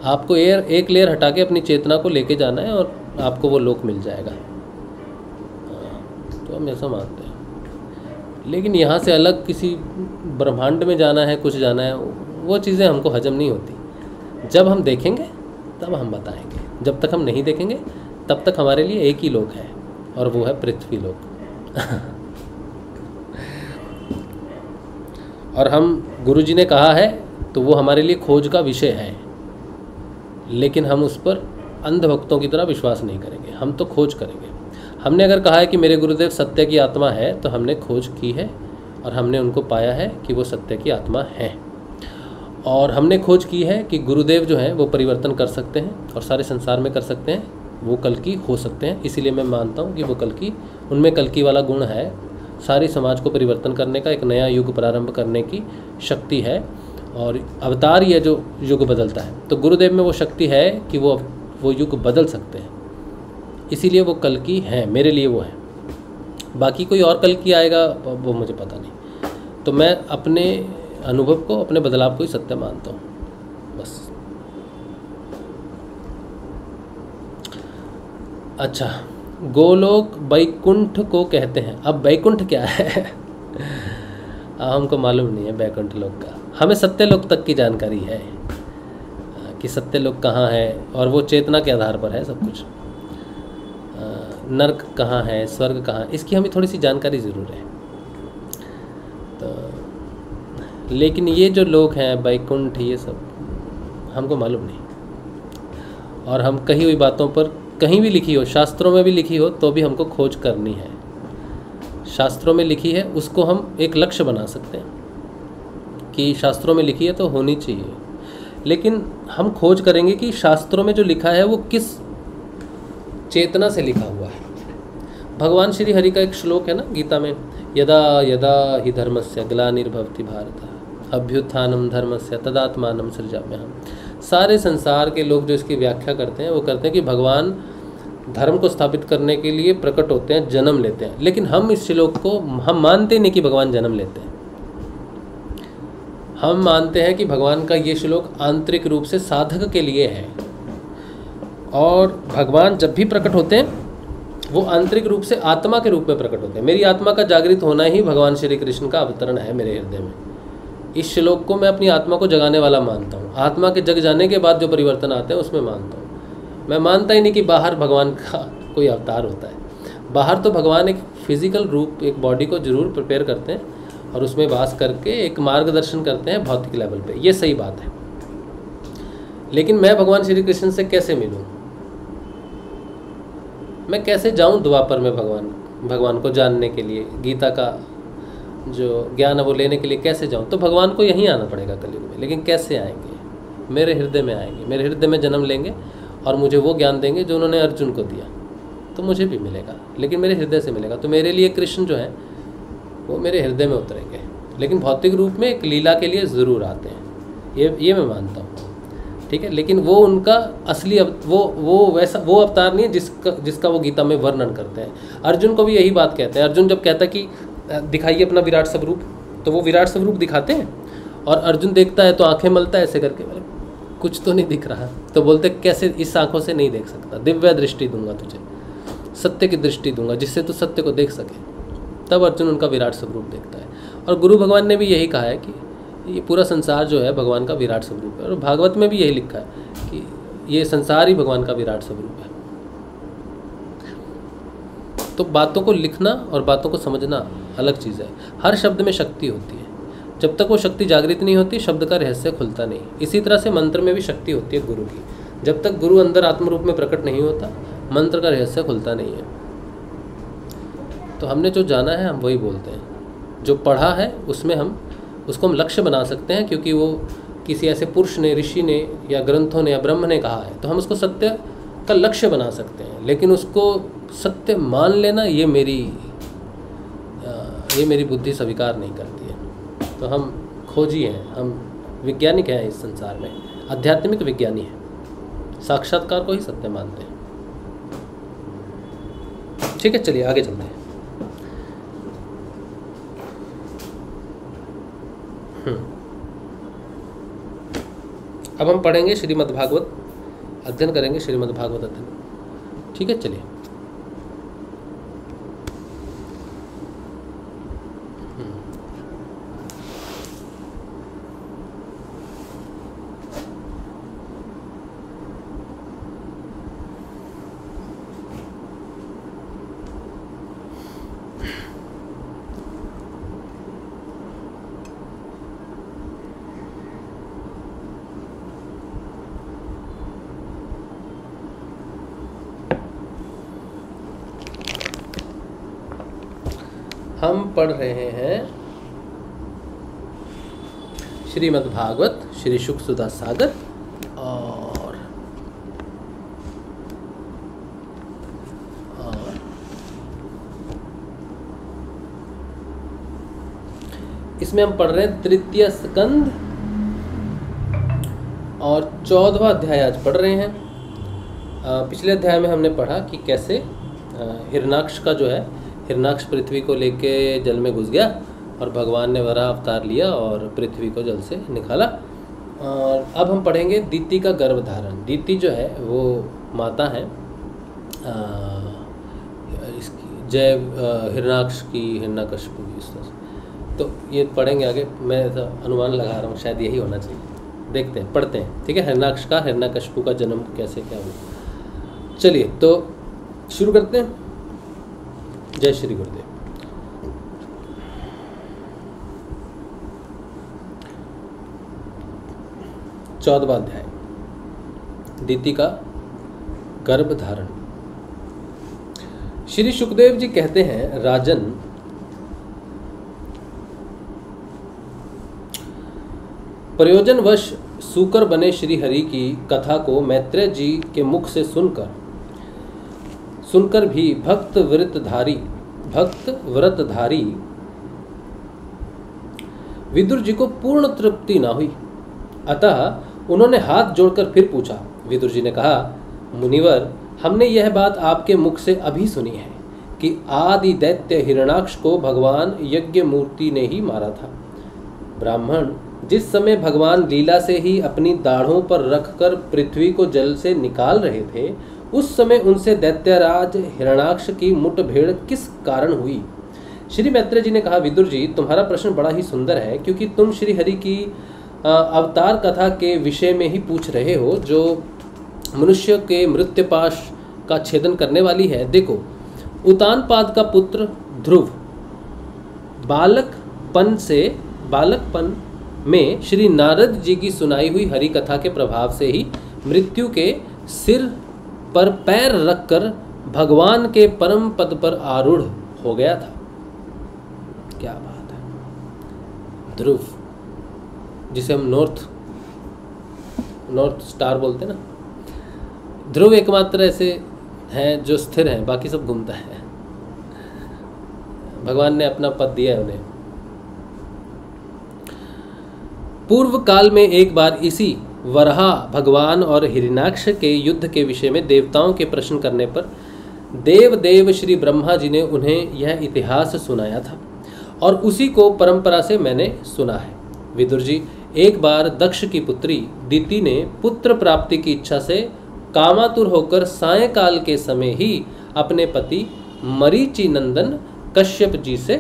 आपको एक लेयर हटा के अपनी चेतना को लेके जाना है और आपको वो लोक मिल जाएगा। तो हम ऐसा मानते हैं। लेकिन यहाँ से अलग किसी ब्रह्मांड में जाना है, कुछ जाना है, वो चीज़ें हमको हजम नहीं होती। जब हम देखेंगे तब हम बताएंगे, जब तक हम नहीं देखेंगे तब तक हमारे लिए एक ही लोक है, और वो है पृथ्वी लोक। और हम गुरुजी ने कहा है तो वो हमारे लिए खोज का विषय है, लेकिन हम उस पर अंधभक्तों की तरह विश्वास नहीं करेंगे, हम तो खोज करेंगे। हमने अगर कहा है कि मेरे गुरुदेव सत्य की आत्मा है, तो हमने खोज की है और हमने उनको पाया है कि वो सत्य की आत्मा है। और हमने खोज की है कि गुरुदेव जो हैं वो परिवर्तन कर सकते हैं और सारे संसार में कर सकते हैं, वो कल्कि हो सकते हैं। इसीलिए मैं मानता हूँ कि वो कल्कि, उनमें कल्कि वाला गुण है, सारी समाज को परिवर्तन करने का, एक नया युग प्रारंभ करने की शक्ति है। और अवतार ये जो युग बदलता है, तो गुरुदेव में वो शक्ति है कि वो युग बदल सकते हैं। इसीलिए वो कल्कि हैं, मेरे लिए वो है। बाकी कोई और कल्कि आएगा वो मुझे पता नहीं। तो मैं अपने अनुभव को, अपने बदलाव को ही सत्य मानता हूँ, बस। अच्छा, गोलोक वैकुंठ को कहते हैं। अब वैकुंठ क्या है? हमको मालूम नहीं है वैकुंठ लोक का। हमें सत्यलोक तक की जानकारी है कि सत्यलोक कहाँ है, और वो चेतना के आधार पर है सब कुछ। नर्क कहाँ है, स्वर्ग कहाँ है, इसकी हमें थोड़ी सी जानकारी ज़रूर है। तो लेकिन ये जो लोक हैं वैकुंठ, ये सब हमको मालूम नहीं। और हम कही हुई बातों पर, कहीं भी लिखी हो, शास्त्रों में भी लिखी हो, तो भी हमको खोज करनी है। शास्त्रों में लिखी है उसको हम एक लक्ष्य बना सकते हैं कि शास्त्रों में लिखी है तो होनी चाहिए, लेकिन हम खोज करेंगे कि शास्त्रों में जो लिखा है वो किस चेतना से लिखा हुआ है। भगवान श्री हरि का एक श्लोक है ना गीता में, यदा यदा हि धर्मस्य ग्लानिर्भवति भारत अभ्युत्थानम धर्मस्य तदात्मानं सृजाम्यहम्। सारे संसार के लोग जो इसकी व्याख्या करते हैं वो करते हैं कि भगवान धर्म को स्थापित करने के लिए प्रकट होते हैं, जन्म लेते हैं। लेकिन हम इस श्लोक को हम मानते नहीं कि भगवान जन्म लेते हैं। हम मानते हैं कि भगवान का ये श्लोक आंतरिक रूप से साधक के लिए है, और भगवान जब भी प्रकट होते हैं वो आंतरिक रूप से आत्मा के रूप में प्रकट होते हैं। मेरी आत्मा का जागृत होना ही भगवान श्री कृष्ण का अवतरण है मेरे हृदय में। इस श्लोक को मैं अपनी आत्मा को जगाने वाला मानता हूँ। आत्मा के जग जाने के बाद जो परिवर्तन आते हैं उसमें मानता हूँ। मैं मानता ही नहीं कि बाहर भगवान का कोई अवतार होता है। बाहर तो भगवान एक फिजिकल रूप, एक बॉडी को जरूर प्रिपेयर करते हैं और उसमें वास करके एक मार्गदर्शन करते हैं भौतिक लेवल पे, ये सही बात है। लेकिन मैं भगवान श्री कृष्ण से कैसे मिलूँ? मैं कैसे जाऊँ द्वापर में भगवान को जानने के लिए, गीता का जो ज्ञान है वो लेने के लिए कैसे जाऊँ? तो भगवान को यहीं आना पड़ेगा कलयुग में। लेकिन कैसे आएंगे? मेरे हृदय में आएंगे, मेरे हृदय में जन्म लेंगे और मुझे वो ज्ञान देंगे जो उन्होंने अर्जुन को दिया, तो मुझे भी मिलेगा, लेकिन मेरे हृदय से मिलेगा। तो मेरे लिए कृष्ण जो है वो मेरे हृदय में उतरेंगे, लेकिन भौतिक रूप में एक लीला के लिए ज़रूर आते हैं, ये मैं मानता हूँ, ठीक है। लेकिन वो उनका असली वो वैसा वो अवतार नहीं है जिसका वो गीता में वर्णन करते हैं। अर्जुन को भी यही बात कहते हैं। अर्जुन जब कहता है कि दिखाइए अपना विराट स्वरूप, तो वो विराट स्वरूप दिखाते हैं और अर्जुन देखता है तो आंखें मलता है ऐसे करके, कुछ तो नहीं दिख रहा। तो बोलते कैसे, इस आंखों से नहीं देख सकता, दिव्य दृष्टि दूंगा तुझे, सत्य की दृष्टि दूंगा जिससे तू सत्य को देख सके। तब अर्जुन उनका विराट स्वरूप देखता है। और गुरु भगवान ने भी यही कहा है कि ये पूरा संसार जो है भगवान का विराट स्वरूप है। और भागवत में भी यही लिखा है कि ये संसार ही भगवान का विराट स्वरूप है। तो बातों को लिखना और बातों को समझना अलग चीज़ है। हर शब्द में शक्ति होती है। जब तक वो शक्ति जागृत नहीं होती, शब्द का रहस्य खुलता नहीं। इसी तरह से मंत्र में भी शक्ति होती है गुरु की। जब तक गुरु अंदर आत्मरूप में प्रकट नहीं होता, मंत्र का रहस्य खुलता नहीं है। तो हमने जो जाना है हम वही बोलते हैं। जो पढ़ा है उसमें उसको हम लक्ष्य बना सकते हैं, क्योंकि वो किसी ऐसे पुरुष ने, ऋषि ने या ग्रंथों ने या ब्रह्म ने कहा है, तो हम उसको सत्य का लक्ष्य बना सकते हैं। लेकिन उसको सत्य मान लेना ये मेरी बुद्धि स्वीकार नहीं करती है। तो हम खोजी हैं, हम वैज्ञानिक हैं इस संसार में, आध्यात्मिक विज्ञानी हैं, साक्षात्कार को ही सत्य मानते हैं। ठीक है, चलिए आगे चलते हैं। अब हम पढ़ेंगे श्रीमद्भागवत, अध्ययन करेंगे श्रीमद्भागवत अध्ययन। ठीक है, चलिए। हम पढ़ रहे हैं श्रीमद्भागवत श्री शुक सुधा सागर, और इसमें हम पढ़ रहे हैं तृतीय स्कंद और 14वां अध्याय आज पढ़ रहे हैं। पिछले अध्याय में हमने पढ़ा कि कैसे हिरणाक्ष का जो है, हिरणाक्ष पृथ्वी को लेके जल में घुस गया और भगवान ने वराह अवतार लिया और पृथ्वी को जल से निकाला। और अब हम पढ़ेंगे दीति का गर्भधारण। दीति जो है वो माता है इसकी, जय हिरणाक्ष की, हिरण्यकशिपु की, इस तरह से। तो ये पढ़ेंगे आगे। मैं अनुमान लगा रहा हूँ शायद यही होना चाहिए। देखते हैं, पढ़ते हैं। ठीक है, हिरणाक्ष का, हिरण्यकशिपु का जन्म कैसे क्या हुआ। चलिए तो शुरू करते हैं। जय श्री गुरुदेव। चौदहवां अध्याय, दीति का गर्भधारण। श्री शुकदेव जी कहते हैं, राजन, प्रयोजनवश सूकर बने श्री हरि की कथा को मैत्रेय जी के मुख से सुनकर भी भक्त व्रतधारी विदुर जी को पूर्ण तृप्ति ना हुई। अतः उन्होंने हाथ जोड़कर फिर पूछा। विदुर जी ने कहा, मुनिवर, हमने यह बात आपके मुख से अभी सुनी है कि आदि दैत्य हिरण्याक्ष को भगवान यज्ञ मूर्ति ने ही मारा था। ब्राह्मण, जिस समय भगवान लीला से ही अपनी दाढ़ों पर रखकर पृथ्वी को जल से निकाल रहे थे, उस समय उनसे दैत्यराज हिरण्याक्ष की मुठभेड़ किस कारण हुई? श्री मैत्रेय जी ने कहा, विदुर जी, तुम्हारा प्रश्न बड़ा ही सुंदर है, क्योंकि तुम श्री हरि की अवतार कथा के विषय में ही पूछ रहे हो, जो मनुष्य के मृत्युपाश का छेदन करने वाली है। देखो, उतानपाद का पुत्र ध्रुव बालकपन में श्री नारद जी की सुनाई हुई हरि कथा के प्रभाव से ही मृत्यु के सिर पर पैर रखकर भगवान के परम पद पर आरूढ़ हो गया था। क्या बात है! ध्रुव, जिसे हम नॉर्थ स्टार बोलते हैं ना, ध्रुव एकमात्र ऐसे हैं जो स्थिर हैं, बाकी सब घूमता है। भगवान ने अपना पद दिया है उन्हें। पूर्व काल में एक बार इसी वराह भगवान और हिरण्याक्ष के युद्ध के विषय में देवताओं के प्रश्न करने पर देव श्री ब्रह्मा जी ने उन्हें यह इतिहास सुनाया था, और उसी को परंपरा से मैंने सुना है। विदुर जी, एक बार दक्ष की पुत्री दिति ने पुत्र प्राप्ति की इच्छा से कामातुर होकर सायंकाल के समय ही अपने पति मरीचि नंदन कश्यप जी से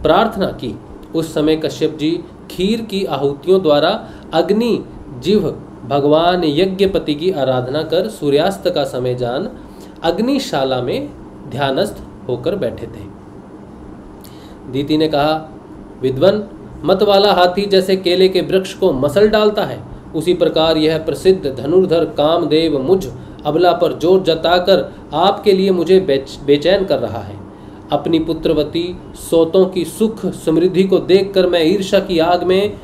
प्रार्थना की। उस समय कश्यप जी खीर की आहुतियों द्वारा अग्नि जिह्व भगवान यज्ञपति की आराधना कर सूर्यास्त का समय जान अग्निशाला में ध्यानस्थ होकर बैठे थे। दीति ने कहा, विद्वन, मत वाला हाथी जैसे केले के वृक्ष को मसल डालता है, उसी प्रकार यह प्रसिद्ध धनुर्धर कामदेव मुझ अबला पर जोर जताकर आपके लिए मुझे बेचैन कर रहा है। अपनी पुत्रवती सोतों की सुख समृद्धि को देखकर मैं ईर्ष्या की आग में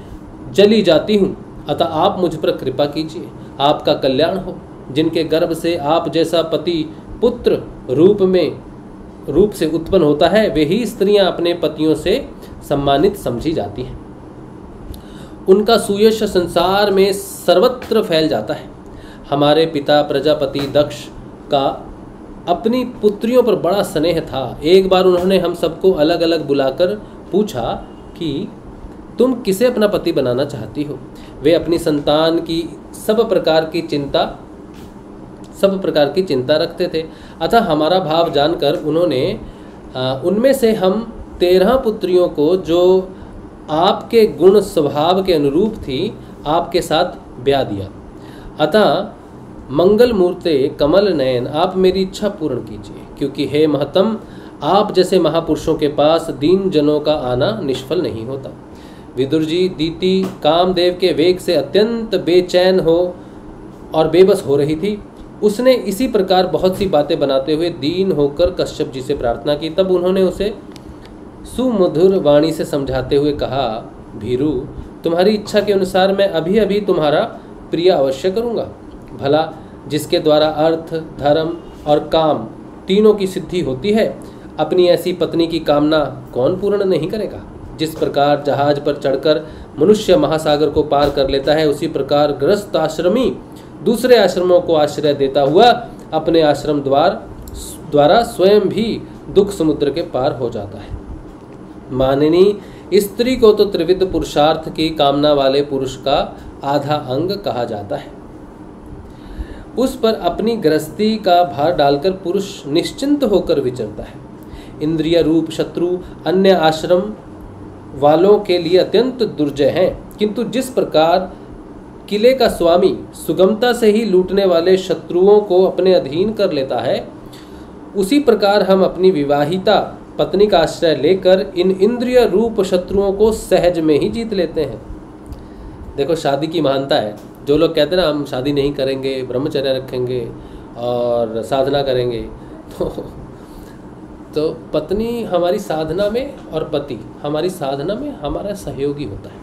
जली जाती हूँ। अतः आप मुझ पर कृपा कीजिए, आपका कल्याण हो। जिनके गर्भ से आप जैसा पति पुत्र रूप से उत्पन्न होता है, वे ही स्त्रियां अपने पतियों से सम्मानित समझी जाती हैं। उनका सुयश संसार में सर्वत्र फैल जाता है। हमारे पिता प्रजापति दक्ष का अपनी पुत्रियों पर बड़ा स्नेह था। एक बार उन्होंने हम सबको अलग अलग बुलाकर पूछा कि तुम किसे अपना पति बनाना चाहती हो। वे अपनी संतान की सब प्रकार की चिंता रखते थे। अतः हमारा भाव जानकर उन्होंने उनमें से हम 13 पुत्रियों को, जो आपके गुण स्वभाव के अनुरूप थी, आपके साथ ब्याह दिया। अतः मंगल मूर्ते कमल नयन, आप मेरी इच्छा पूर्ण कीजिए, क्योंकि हे महतम, आप जैसे महापुरुषों के पास दीन जनों का आना निष्फल नहीं होता। विदुर जी, दीति कामदेव के वेग से अत्यंत बेचैन हो और बेबस हो रही थी। उसने इसी प्रकार बहुत सी बातें बनाते हुए दीन होकर कश्यप जी से प्रार्थना की। तब उन्होंने उसे सुमधुर वाणी से समझाते हुए कहा, भीरू, तुम्हारी इच्छा के अनुसार मैं अभी अभी तुम्हारा प्रिय अवश्य करूँगा। भला जिसके द्वारा अर्थ, धर्म और काम तीनों की सिद्धि होती है, अपनी ऐसी पत्नी की कामना कौन पूर्ण नहीं करेगा। जिस प्रकार जहाज पर चढ़कर मनुष्य महासागर को पार कर लेता है, उसी प्रकार गृहस्थ आश्रमी दूसरे आश्रमों को आश्रय देता हुआ अपने आश्रम द्वारा स्वयं भी दुख समुद्र के पार हो जाता है। मानिनी, स्त्री को तो त्रिविध पुरुषार्थ की कामना वाले पुरुष का आधा अंग कहा जाता है। उस पर अपनी गृहस्थी का भार डालकर पुरुष निश्चिंत होकर विचरता है। इंद्रिय रूप शत्रु अन्य आश्रम वालों के लिए अत्यंत दुर्जय हैं, किंतु जिस प्रकार किले का स्वामी सुगमता से ही लूटने वाले शत्रुओं को अपने अधीन कर लेता है, उसी प्रकार हम अपनी विवाहिता पत्नी का आश्रय लेकर इन इंद्रिय रूप शत्रुओं को सहज में ही जीत लेते हैं। देखो, शादी की महानता है। जो लोग कहते हैं ना, हम शादी नहीं करेंगे, ब्रह्मचर्य रखेंगे और साधना करेंगे, तो पत्नी हमारी साधना में और पति हमारी साधना में हमारा सहयोगी होता है।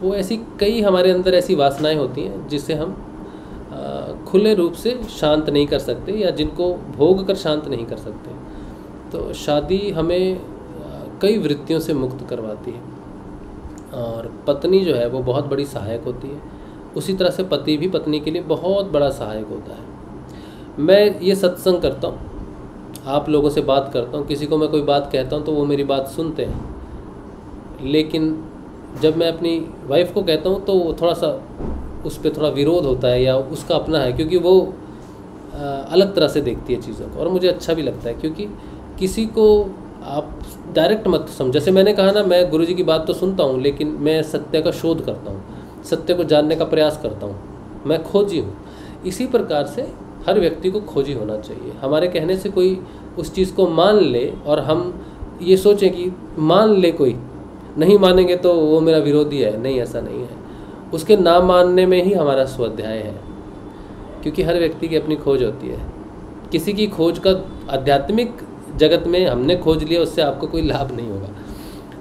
वो ऐसी कई हमारे अंदर ऐसी वासनाएं होती हैं जिसे हम खुले रूप से शांत नहीं कर सकते, या जिनको भोग कर शांत नहीं कर सकते। तो शादी हमें कई वृत्तियों से मुक्त करवाती है, और पत्नी जो है वो बहुत बड़ी सहायक होती है। उसी तरह से पति भी पत्नी के लिए बहुत बड़ा सहायक होता है। मैं ये सत्संग करता हूँ, आप लोगों से बात करता हूँ, किसी को मैं कोई बात कहता हूँ तो वो मेरी बात सुनते हैं, लेकिन जब मैं अपनी वाइफ को कहता हूँ तो थोड़ा सा उस पर थोड़ा विरोध होता है या उसका अपना है, क्योंकि वो अलग तरह से देखती है चीज़ों को, और मुझे अच्छा भी लगता है, क्योंकि किसी को आप डायरेक्ट मत समझ। जैसे मैंने कहा ना, मैं गुरुजी की बात तो सुनता हूँ, लेकिन मैं सत्य का शोध करता हूँ, सत्य को जानने का प्रयास करता हूँ, मैं खोजी हूँ। इसी प्रकार से हर व्यक्ति को खोजी होना चाहिए। हमारे कहने से कोई उस चीज़ को मान ले और हम ये सोचें कि मान ले, कोई नहीं मानेंगे तो वो मेरा विरोधी है, नहीं, ऐसा नहीं है। उसके ना मानने में ही हमारा स्वाध्याय है, क्योंकि हर व्यक्ति की अपनी खोज होती है। किसी की खोज का आध्यात्मिक जगत में हमने खोज लिया, उससे आपको कोई लाभ नहीं होगा।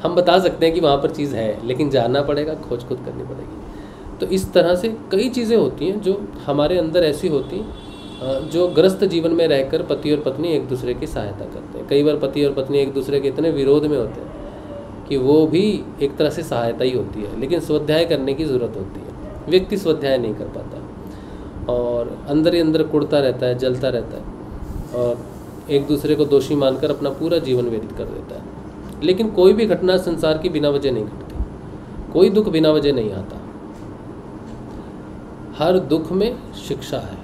हम बता सकते हैं कि वहाँ पर चीज़ है, लेकिन जानना पड़ेगा, खोज खुद करनी पड़ेगी। तो इस तरह से कई चीज़ें होती हैं जो हमारे अंदर ऐसी होती हैं जो ग्रस्त जीवन में रहकर पति और पत्नी एक दूसरे की सहायता करते हैं। कई बार पति और पत्नी एक दूसरे के इतने विरोध में होते हैं कि वो भी एक तरह से सहायता ही होती है, लेकिन स्वाध्याय करने की ज़रूरत होती है। व्यक्ति स्वाध्याय नहीं कर पाता और अंदर ही अंदर कुड़ता रहता है, जलता रहता है और एक दूसरे को दोषी मानकर अपना पूरा जीवन व्यतीत कर देता है। लेकिन कोई भी घटना संसार की बिना वजह नहीं घटती, कोई दुख बिना वजह नहीं आता। हर दुख में शिक्षा है,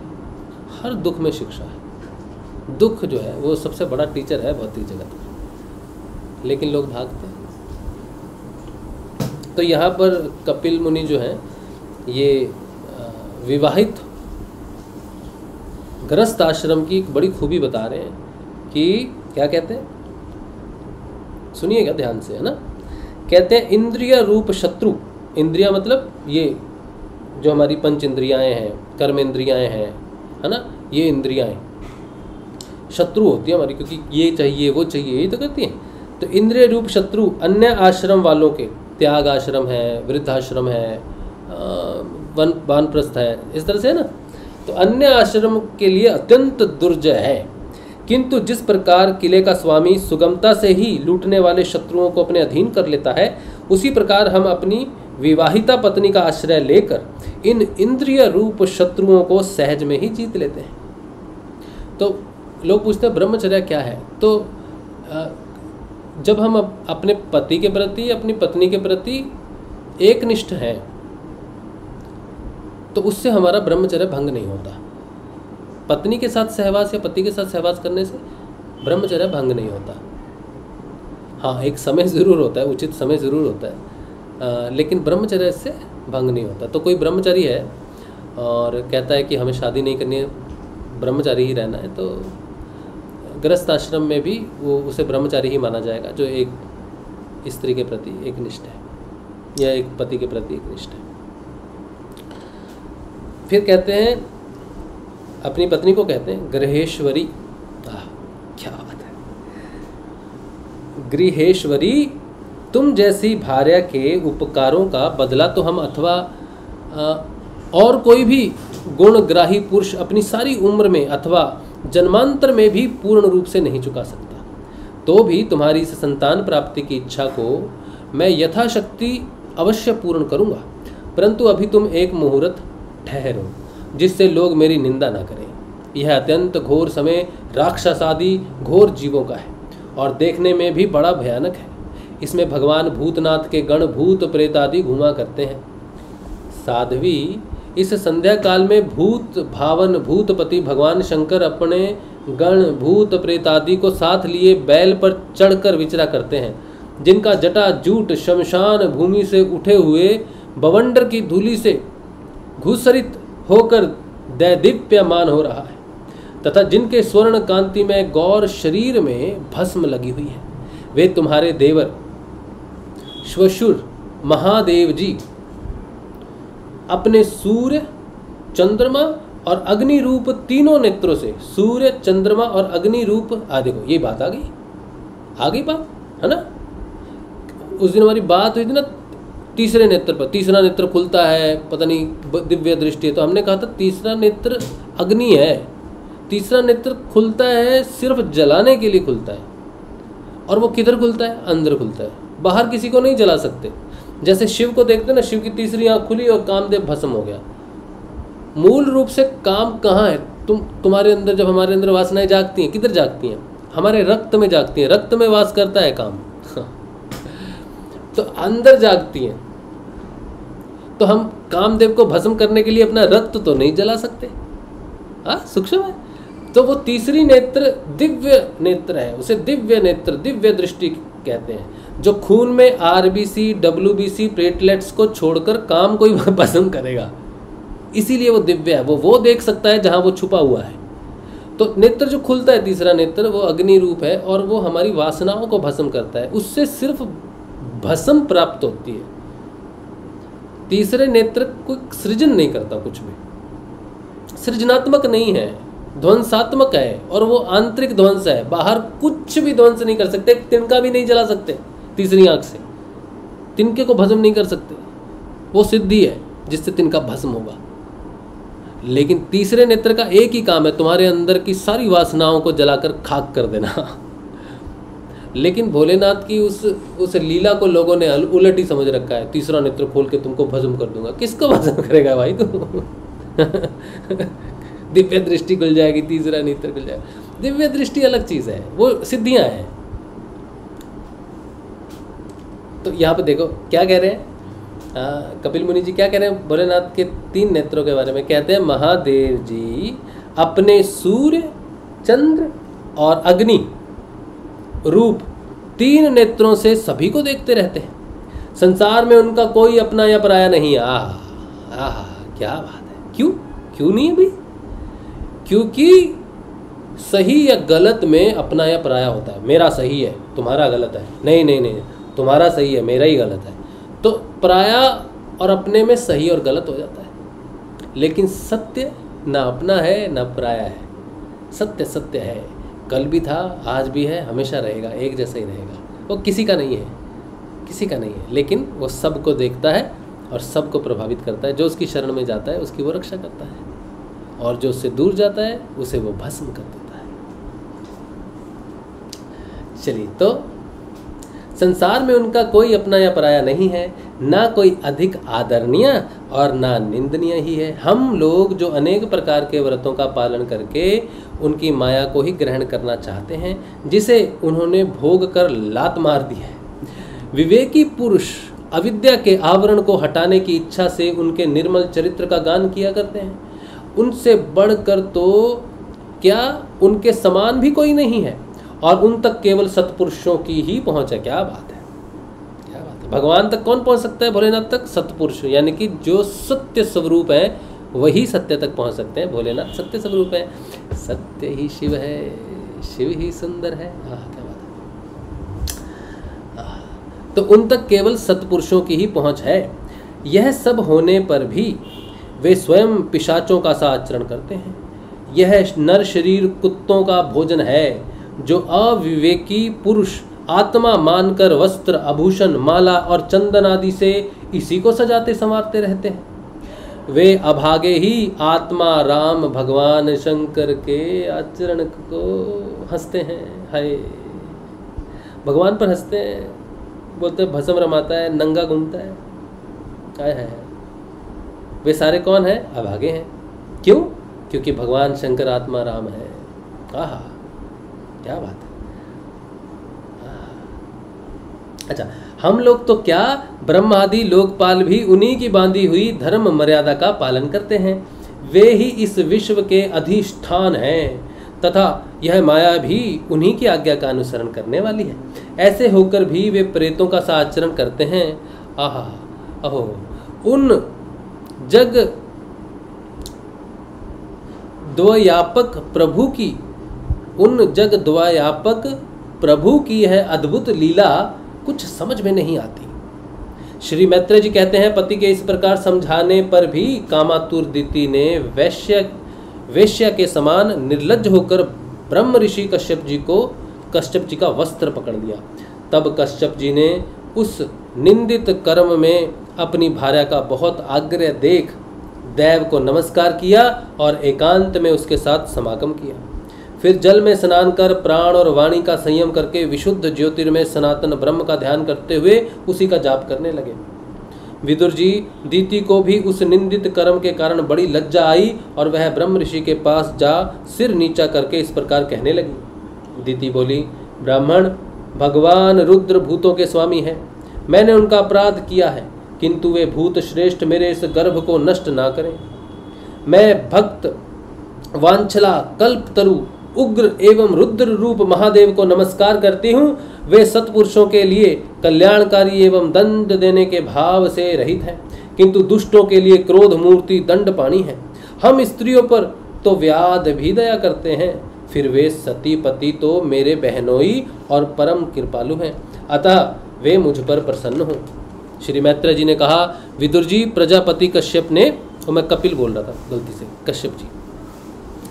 हर दुख में शिक्षा है। दुख जो है वो सबसे बड़ा टीचर है भौतिक जगत में, लेकिन लोग भागते हैं। तो यहाँ पर कपिल मुनि जो हैं ये विवाहित गृहस्थ आश्रम की एक बड़ी खूबी बता रहे हैं कि क्या कहते हैं, सुनिएगा ध्यान से, है ना। कहते हैं इंद्रिय रूप शत्रु, इंद्रिया मतलब ये जो हमारी पंच इंद्रियाएँ हैं, कर्म इंद्रियाएँ हैं, है ना, ये इंद्रियाएँ शत्रु होती है हमारी, क्योंकि ये चाहिए वो चाहिए यही तो करती हैं। तो इंद्रिय रूप शत्रु अन्य आश्रम वालों के, त्याग आश्रम है, वृद्धाश्रम है, वानप्रस्थ है, इस तरह से है ना, तो अन्य आश्रम के लिए अत्यंत दुर्जय है। किंतु जिस प्रकार किले का स्वामी सुगमता से ही लूटने वाले शत्रुओं को अपने अधीन कर लेता है, उसी प्रकार हम अपनी विवाहिता पत्नी का आश्रय लेकर इन इंद्रिय रूप शत्रुओं को सहज में ही जीत लेते हैं। तो लोग पूछते हैं ब्रह्मचर्य क्या है। तो जब हम अपने पति के प्रति, अपनी पत्नी के प्रति एकनिष्ठ हैं, तो उससे हमारा ब्रह्मचर्य भंग नहीं होता। पत्नी के साथ सहवास या पति के साथ सहवास करने से ब्रह्मचर्य भंग नहीं होता। हाँ, एक समय ज़रूर होता है, उचित समय ज़रूर होता है, लेकिन ब्रह्मचर्य इससे भंग नहीं होता। तो कोई ब्रह्मचारी है और कहता है कि हमें शादी नहीं करनी है, ब्रह्मचारी ही रहना है, तो गृहस्थ आश्रम में भी वो उसे ब्रह्मचारी ही माना जाएगा, जो एक स्त्री के प्रति एकनिष्ठ है या एक पति के प्रति एकनिष्ठ है। फिर कहते हैं, अपनी पत्नी को कहते हैं गृहेश्वरी। क्या बात है, गृहेश्वरी, तुम जैसी भार्या के उपकारों का बदला तो हम अथवा और कोई भी गुणग्राही पुरुष अपनी सारी उम्र में अथवा जन्मांतर में भी पूर्ण रूप से नहीं चुका सकता। तो भी तुम्हारी इस संतान प्राप्ति की इच्छा को मैं यथाशक्ति अवश्य पूर्ण करूंगा, परंतु अभी तुम एक मुहूर्त ठहरो, जिससे लोग मेरी निंदा न करें। यह अत्यंत घोर समय राक्षस आदि घोर जीवों का है और देखने में भी बड़ा भयानक है। इसमें भगवान भूतनाथ के गण भूत प्रेत आदि घुमा करते हैं। साध्वी, इस संध्या काल में भूत भावन भूतपति भगवान शंकर अपने गण भूत प्रेत आदि को साथ लिए बैल पर चढ़कर विचरा करते हैं, जिनका जटा जूट शमशान भूमि से उठे हुए बवंडर की धूलि से घुसरित होकर दैदीप्यमान हो रहा है, तथा जिनके स्वर्ण कांति में गौर शरीर में भस्म लगी हुई है। वे तुम्हारे देवर श्वशुर महादेव जी अपने सूर्य चंद्रमा और अग्नि रूप तीनों नेत्रों से, सूर्य चंद्रमा और अग्नि रूप, देखो ये बात आ गई बात, है ना। उस दिन हमारी बात हुई थी ना, तीसरे नेत्र पर, तीसरा नेत्र खुलता है, पता नहीं दिव्य दृष्टि है, तो हमने कहा था तीसरा नेत्र अग्नि है। तीसरा नेत्र खुलता है सिर्फ जलाने के लिए खुलता है, और वो किधर खुलता है? अंदर खुलता है, बाहर किसी को नहीं जला सकते। जैसे शिव को देखते ना, शिव की तीसरी आंख खुली और कामदेव भस्म हो गया, मूल रूप से काम कहाँ है? तुम्हारे अंदर, जब हमारे अंदर वासनाएं जागती हैं, किधर जागती हैं? हमारे रक्त में जागती हैं। रक्त में वास करता है काम तो अंदर जागती हैं। तो हम कामदेव को भस्म करने के लिए अपना रक्त तो नहीं जला सकते। सूक्ष्म है। तो वो तीसरी नेत्र दिव्य नेत्र है, उसे दिव्य नेत्र, दिव्य दृष्टि कहते हैं, जो खून में आरबीसी, डब्ल्यूबीसी, प्लेटलेट्स को छोड़कर काम को ही भस्म करेगा। इसीलिए वो दिव्य है। वो देख सकता है जहां वो छुपा हुआ है। तो नेत्र जो खुलता है, तीसरा नेत्र, वो अग्नि रूप है और वो हमारी वासनाओं को भस्म करता है। उससे सिर्फ भस्म प्राप्त होती है। तीसरे नेत्र कोई सृजन नहीं करता, कुछ भी सृजनात्मक नहीं है, ध्वंसात्मक है। और वो आंतरिक ध्वंस है, बाहर कुछ भी ध्वंस नहीं कर सकते। तिनका भी नहीं जला सकते तीसरी आंख से, तिनके को भस्म नहीं कर सकते। वो सिद्धि है जिससे तिनका भस्म होगा। लेकिन तीसरे नेत्र का एक ही काम है, तुम्हारे अंदर की सारी वासनाओं को जलाकर खाक कर देना। लेकिन भोलेनाथ की उस लीला को लोगों ने उलट ही समझ रखा है। तीसरा नेत्र खोल के तुमको भस्म कर दूंगा। किसको भस्म करेगा भाई तू? दिव्य दृष्टि खुल जाएगी, तीसरा नेत्र खुल जाएगा। दिव्य दृष्टि अलग चीज है, वो सिद्धियां हैं। तो यहाँ पे देखो क्या कह रहे हैं कपिल मुनि जी, क्या कह रहे हैं भोलेनाथ के 3 नेत्रों के बारे में? कहते हैं महादेव जी अपने सूर्य, चंद्र और अग्नि रूप 3 नेत्रों से सभी को देखते रहते हैं। संसार में उनका कोई अपना या पराया नहीं। क्या बात है। क्यों नहीं है भाई? क्योंकि सही या गलत में अपना या पराया होता है। मेरा सही है, तुम्हारा गलत है। नहीं, तुम्हारा सही है, मेरा ही गलत है। तो पराया और अपने में सही और गलत हो जाता है। लेकिन सत्य ना अपना है ना पराया है। सत्य सत्य है, कल भी था, आज भी है, हमेशा रहेगा, एक जैसा ही रहेगा। वो किसी का नहीं है, किसी का नहीं है। लेकिन वो सबको देखता है और सबको प्रभावित करता है। जो उसकी शरण में जाता है उसकी वो रक्षा करता है, और जो उससे दूर जाता है उसे वो भस्म कर देता है। चलिए, तो संसार में उनका कोई अपना या पराया नहीं है, ना कोई अधिक आदरणीय और ना निंदनीय ही है। हम लोग जो अनेक प्रकार के व्रतों का पालन करके उनकी माया को ही ग्रहण करना चाहते हैं, जिसे उन्होंने भोग कर लात मार दी है। विवेकी पुरुष अविद्या के आवरण को हटाने की इच्छा से उनके निर्मल चरित्र का गान किया करते हैं। उनसे बढ़कर तो क्या उनके समान भी कोई नहीं है, और उन तक केवल सत्पुरुषों की ही पहुंच है। क्या बात है, क्या बात है। भगवान तक कौन पहुंच सकता है? भोलेनाथ तक सत्पुरुष, यानी कि जो सत्य स्वरूप है वही सत्य तक पहुंच सकते हैं। भोलेनाथ सत्य स्वरूप है। सत्य ही शिव है, शिव ही सुंदर है। क्या बात है। तो उन तक केवल सत्पुरुषों की ही पहुंच है। यह सब होने पर भी वे स्वयं पिशाचों का सा आचरण करते हैं। यह नर शरीर कुत्तों का भोजन है, जो अविवेकी पुरुष आत्मा मानकर वस्त्र, आभूषण, माला और चंदन आदि से इसी को सजाते संवारते रहते हैं। वे अभागे ही आत्मा राम भगवान शंकर के आचरण को हंसते हैं। हाय, भगवान पर हंसते हैं, बोलते भस्म रमाता है, नंगा घूमता है। हाय हाय। वे सारे कौन है? अभागे हैं। क्यों? क्योंकि भगवान शंकर आत्मा राम है। आहा, क्या बात है। अच्छा, हम लोग तो क्या, ब्रह्म आदि लोकपाल भी उन्हीं की बांधी हुई धर्म मर्यादा का पालन करते हैं। वे ही इस विश्व के अधिष्ठान हैं, तथा यह माया भी उन्हीं की आज्ञा का अनुसरण करने वाली है। ऐसे होकर भी वे प्रेतों का सा आचरण करते हैं। आहा, अहो, उन जग द्वयापक प्रभु की यह अद्भुत लीला कुछ समझ में नहीं आती। श्री मैत्रेय जी कहते हैं, पति के इस प्रकार समझाने पर भी कामातुर ने वेश्या के समान निर्लज्ज होकर ब्रह्म ऋषि कश्यप जी का वस्त्र पकड़ लिया। तब कश्यप जी ने उस निंदित कर्म में अपनी भार्या का बहुत आग्रह देख देव को नमस्कार किया और एकांत में उसके साथ समागम किया। फिर जल में स्नान कर प्राण और वाणी का संयम करके विशुद्ध ज्योतिर्मय सनातन ब्रह्म का ध्यान करते हुए उसी का जाप करने लगे। विदुर जी, दीति को भी उस निंदित कर्म के कारण बड़ी लज्जा आई और वह ब्रह्म ऋषि के पास जा सिर नीचा करके इस प्रकार कहने लगी। दीति बोली, ब्राह्मण, भगवान रुद्र भूतों के स्वामी हैं। मैंने उनका अपराध किया है, किंतु वे भूत श्रेष्ठ मेरे इस गर्भ को नष्ट ना करें। मैं भक्त वांछला कल्पतरु उग्र एवं रुद्र रूप महादेव को नमस्कार करती हूँ। वे सत्पुरुषों के लिए कल्याणकारी एवं दंड देने के भाव से रहित हैं, किंतु दुष्टों के लिए क्रोध मूर्ति दंड पाणी है। हम स्त्रियों पर तो व्याध भी दया करते हैं, फिर वे सती पति तो मेरे बहनोई और परम कृपालु हैं, अतः वे मुझ पर प्रसन्न हों। श्री मैत्रेय जी ने कहा, विदुर जी, प्रजापति कश्यप ने, और मैं कपिल बोल रहा था गलती से, कश्यप जी,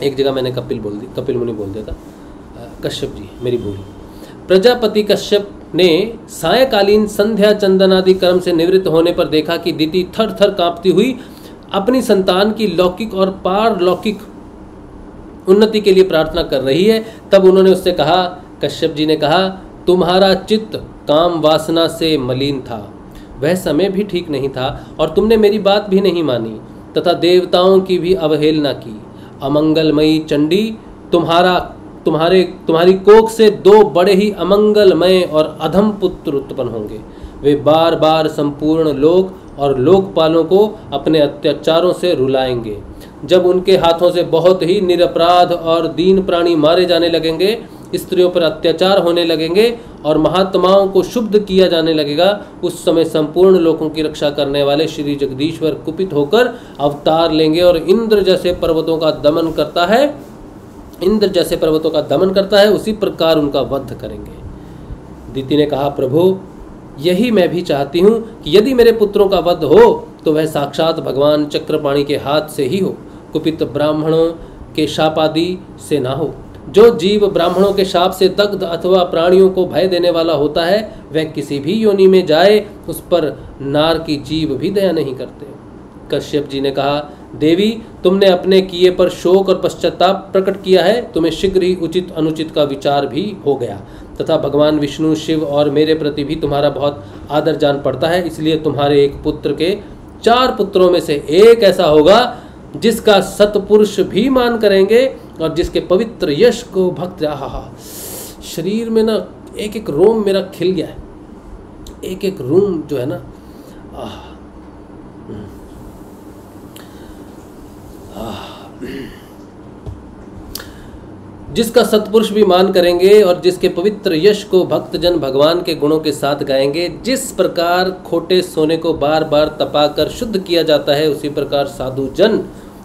एक जगह मैंने कपिल बोल दी, कपिल मुनि बोल दिया था, कश्यप जी मेरी भूल। प्रजापति कश्यप ने सायकालीन संध्या चंदन आदि कर्म से निवृत्त होने पर देखा कि दीति थर थर कांपती हुई अपनी संतान की लौकिक और पारलौकिक उन्नति के लिए प्रार्थना कर रही है। तब उन्होंने उससे कहा, कश्यप जी ने कहा, तुम्हारा चित्त काम वासना से मलिन था, वह समय भी ठीक नहीं था और तुमने मेरी बात भी नहीं मानी तथा देवताओं की भी अवहेलना की। अमंगलमयी चंडी, तुम्हारी कोख से दो बड़े ही अमंगलमय और अधम पुत्र उत्पन्न होंगे। वे बार बार संपूर्ण लोक और लोकपालों को अपने अत्याचारों से रुलाएंगे। जब उनके हाथों से बहुत ही निरपराध और दीन प्राणी मारे जाने लगेंगे, स्त्रियों पर अत्याचार होने लगेंगे और महात्माओं को शुद्ध किया जाने लगेगा, उस समय संपूर्ण लोकों की रक्षा करने वाले श्री जगदीश्वर कुपित होकर अवतार लेंगे और इंद्र जैसे पर्वतों का दमन करता है उसी प्रकार उनका वध करेंगे। दीति ने कहा, प्रभु, यही मैं भी चाहती हूँ कि यदि मेरे पुत्रों का वध हो तो वह साक्षात भगवान चक्रपाणि के हाथ से ही हो, कुपित ब्राह्मणों के शाप आदि से ना हो। जो जीव ब्राह्मणों के शाप से दग्ध अथवा प्राणियों को भय देने वाला होता है, वह किसी भी योनि में जाए उस पर नार की जीव भी दया नहीं करते। कश्यप जी ने कहा, देवी, तुमने अपने किए पर शोक और पश्चाताप प्रकट किया है, तुम्हें शीघ्र ही उचित अनुचित का विचार भी हो गया तथा भगवान विष्णु, शिव और मेरे प्रति भी तुम्हारा बहुत आदर जान पड़ता है। इसलिए तुम्हारे एक पुत्र के 4 पुत्रों में से एक ऐसा होगा जिसका सतपुरुष भी मान करेंगे और जिसके पवित्र यश को भक्त, शरीर में ना एक एक रोम मेरा खिल गया है, एक एक रोम जो है ना, जिसका सत्पुरुष भी मान करेंगे और जिसके पवित्र यश को भक्तजन भगवान के गुणों के साथ गाएंगे। जिस प्रकार खोटे सोने को बार बार तपाकर शुद्ध किया जाता है, उसी प्रकार साधु जन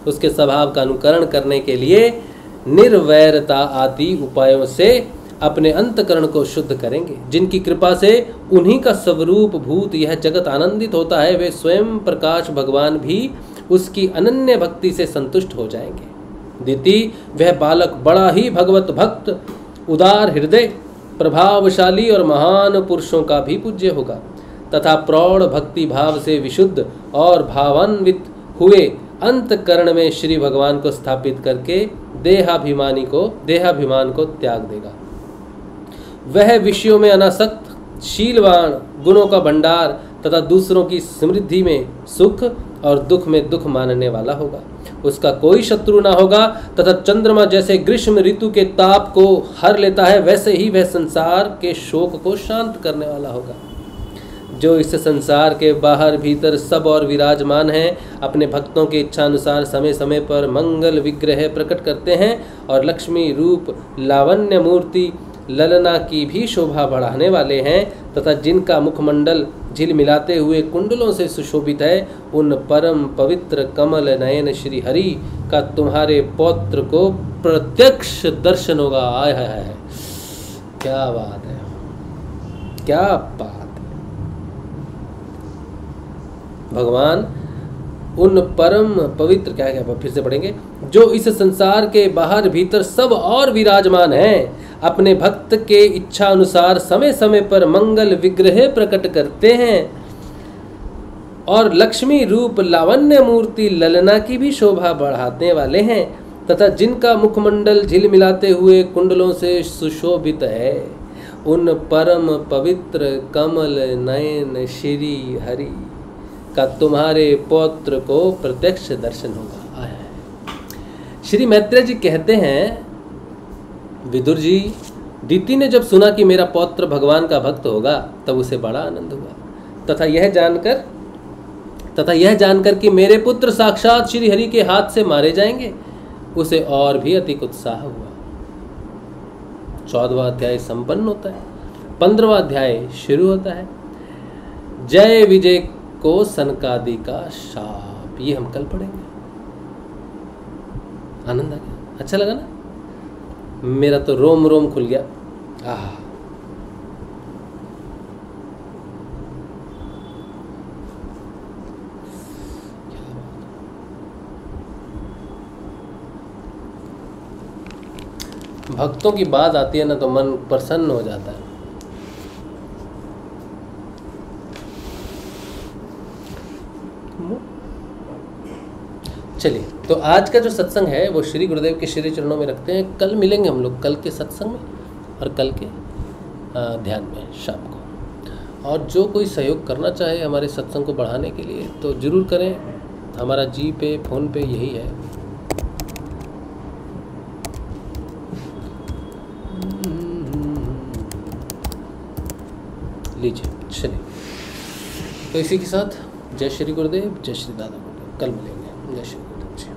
उसके स्वभाव का अनुकरण करने के लिए निर्वैरता आदि उपायों से अपने अंतकरण को शुद्ध करेंगे। जिनकी कृपा से उन्हीं का स्वरूप भूत यह जगत आनंदित होता है, वे स्वयं प्रकाश भगवान भी उसकी अनन्य भक्ति से संतुष्ट हो जाएंगे। दिति, वह बालक बड़ा ही भगवत भक्त, उदार हृदय, प्रभावशाली और महान पुरुषों का भी पूज्य होगा तथा प्रौढ़ भक्ति भाव से विशुद्ध और भावान्वित हुए अंतकरण में श्री भगवान को स्थापित करके देहाभिमान को त्याग देगा। वह विषयों में अनासक्त, शीलवान, गुणों का भंडार तथा दूसरों की समृद्धि में सुख और दुख में दुख मानने वाला होगा। उसका कोई शत्रु ना होगा तथा चंद्रमा जैसे ग्रीष्म ऋतु के ताप को हर लेता है, वैसे ही वह संसार के शोक को शांत करने वाला होगा। जो इस संसार के बाहर भीतर सब और विराजमान हैं, अपने भक्तों की इच्छा अनुसार समय समय पर मंगल विग्रह प्रकट करते हैं और लक्ष्मी रूप लावण्य मूर्ति ललना की भी शोभा बढ़ाने वाले हैं तथा जिनका मुखमंडल झिलमिलाते हुए कुंडलों से सुशोभित है, उन परम पवित्र कमल नयन श्री हरि का तुम्हारे पौत्र को प्रत्यक्ष दर्शन होगा। आय हाय, क्या बात है, क्या बात है। भगवान उन परम पवित्र, क्या फिर से पढ़ेंगे, जो इस संसार के बाहर भीतर सब और विराजमान हैं, अपने भक्त के इच्छा अनुसार समय समय पर मंगल विग्रह प्रकट करते हैं और लक्ष्मी रूप लावण्य मूर्ति ललना की भी शोभा बढ़ाने वाले हैं तथा जिनका मुखमंडल झिलमिलाते हुए कुंडलों से सुशोभित है, उन परम पवित्र कमल नयन श्री हरि का तुम्हारे पौत्र को प्रत्यक्ष दर्शन होगा। आया है। श्री मैत्रेय जी कहते हैं, विदुर जी, दीति ने जब सुना कि मेरा पौत्र भगवान का भक्त होगा तब उसे बड़ा आनंद हुआ तथा यह जानकर कि मेरे पुत्र साक्षात श्री हरि के हाथ से मारे जाएंगे उसे और भी अधिक उत्साह हुआ। 14वां अध्याय संपन्न होता है। 15वां अध्याय शुरू होता है। जय विजय को सनकादि का शाप, ये हम कल पढ़ेंगे। आनंद आ गया, अच्छा लगा ना? मेरा तो रोम रोम खुल गया। आह, भक्तों की बात आती है ना तो मन प्रसन्न हो जाता है। चलिए, तो आज का जो सत्संग है वो श्री गुरुदेव के श्री चरणों में रखते हैं। कल मिलेंगे हम लोग, कल के सत्संग में और कल के ध्यान में शाम को। और जो कोई सहयोग करना चाहे हमारे सत्संग को बढ़ाने के लिए तो ज़रूर करें। हमारा जी पे, फ़ोन पे यही है। लीजिए, चलिए, तो इसी के साथ जय श्री गुरुदेव, जय श्री दादा गुरुदेव। कल मिलेंगे। जय श्री गुरुदेव जी।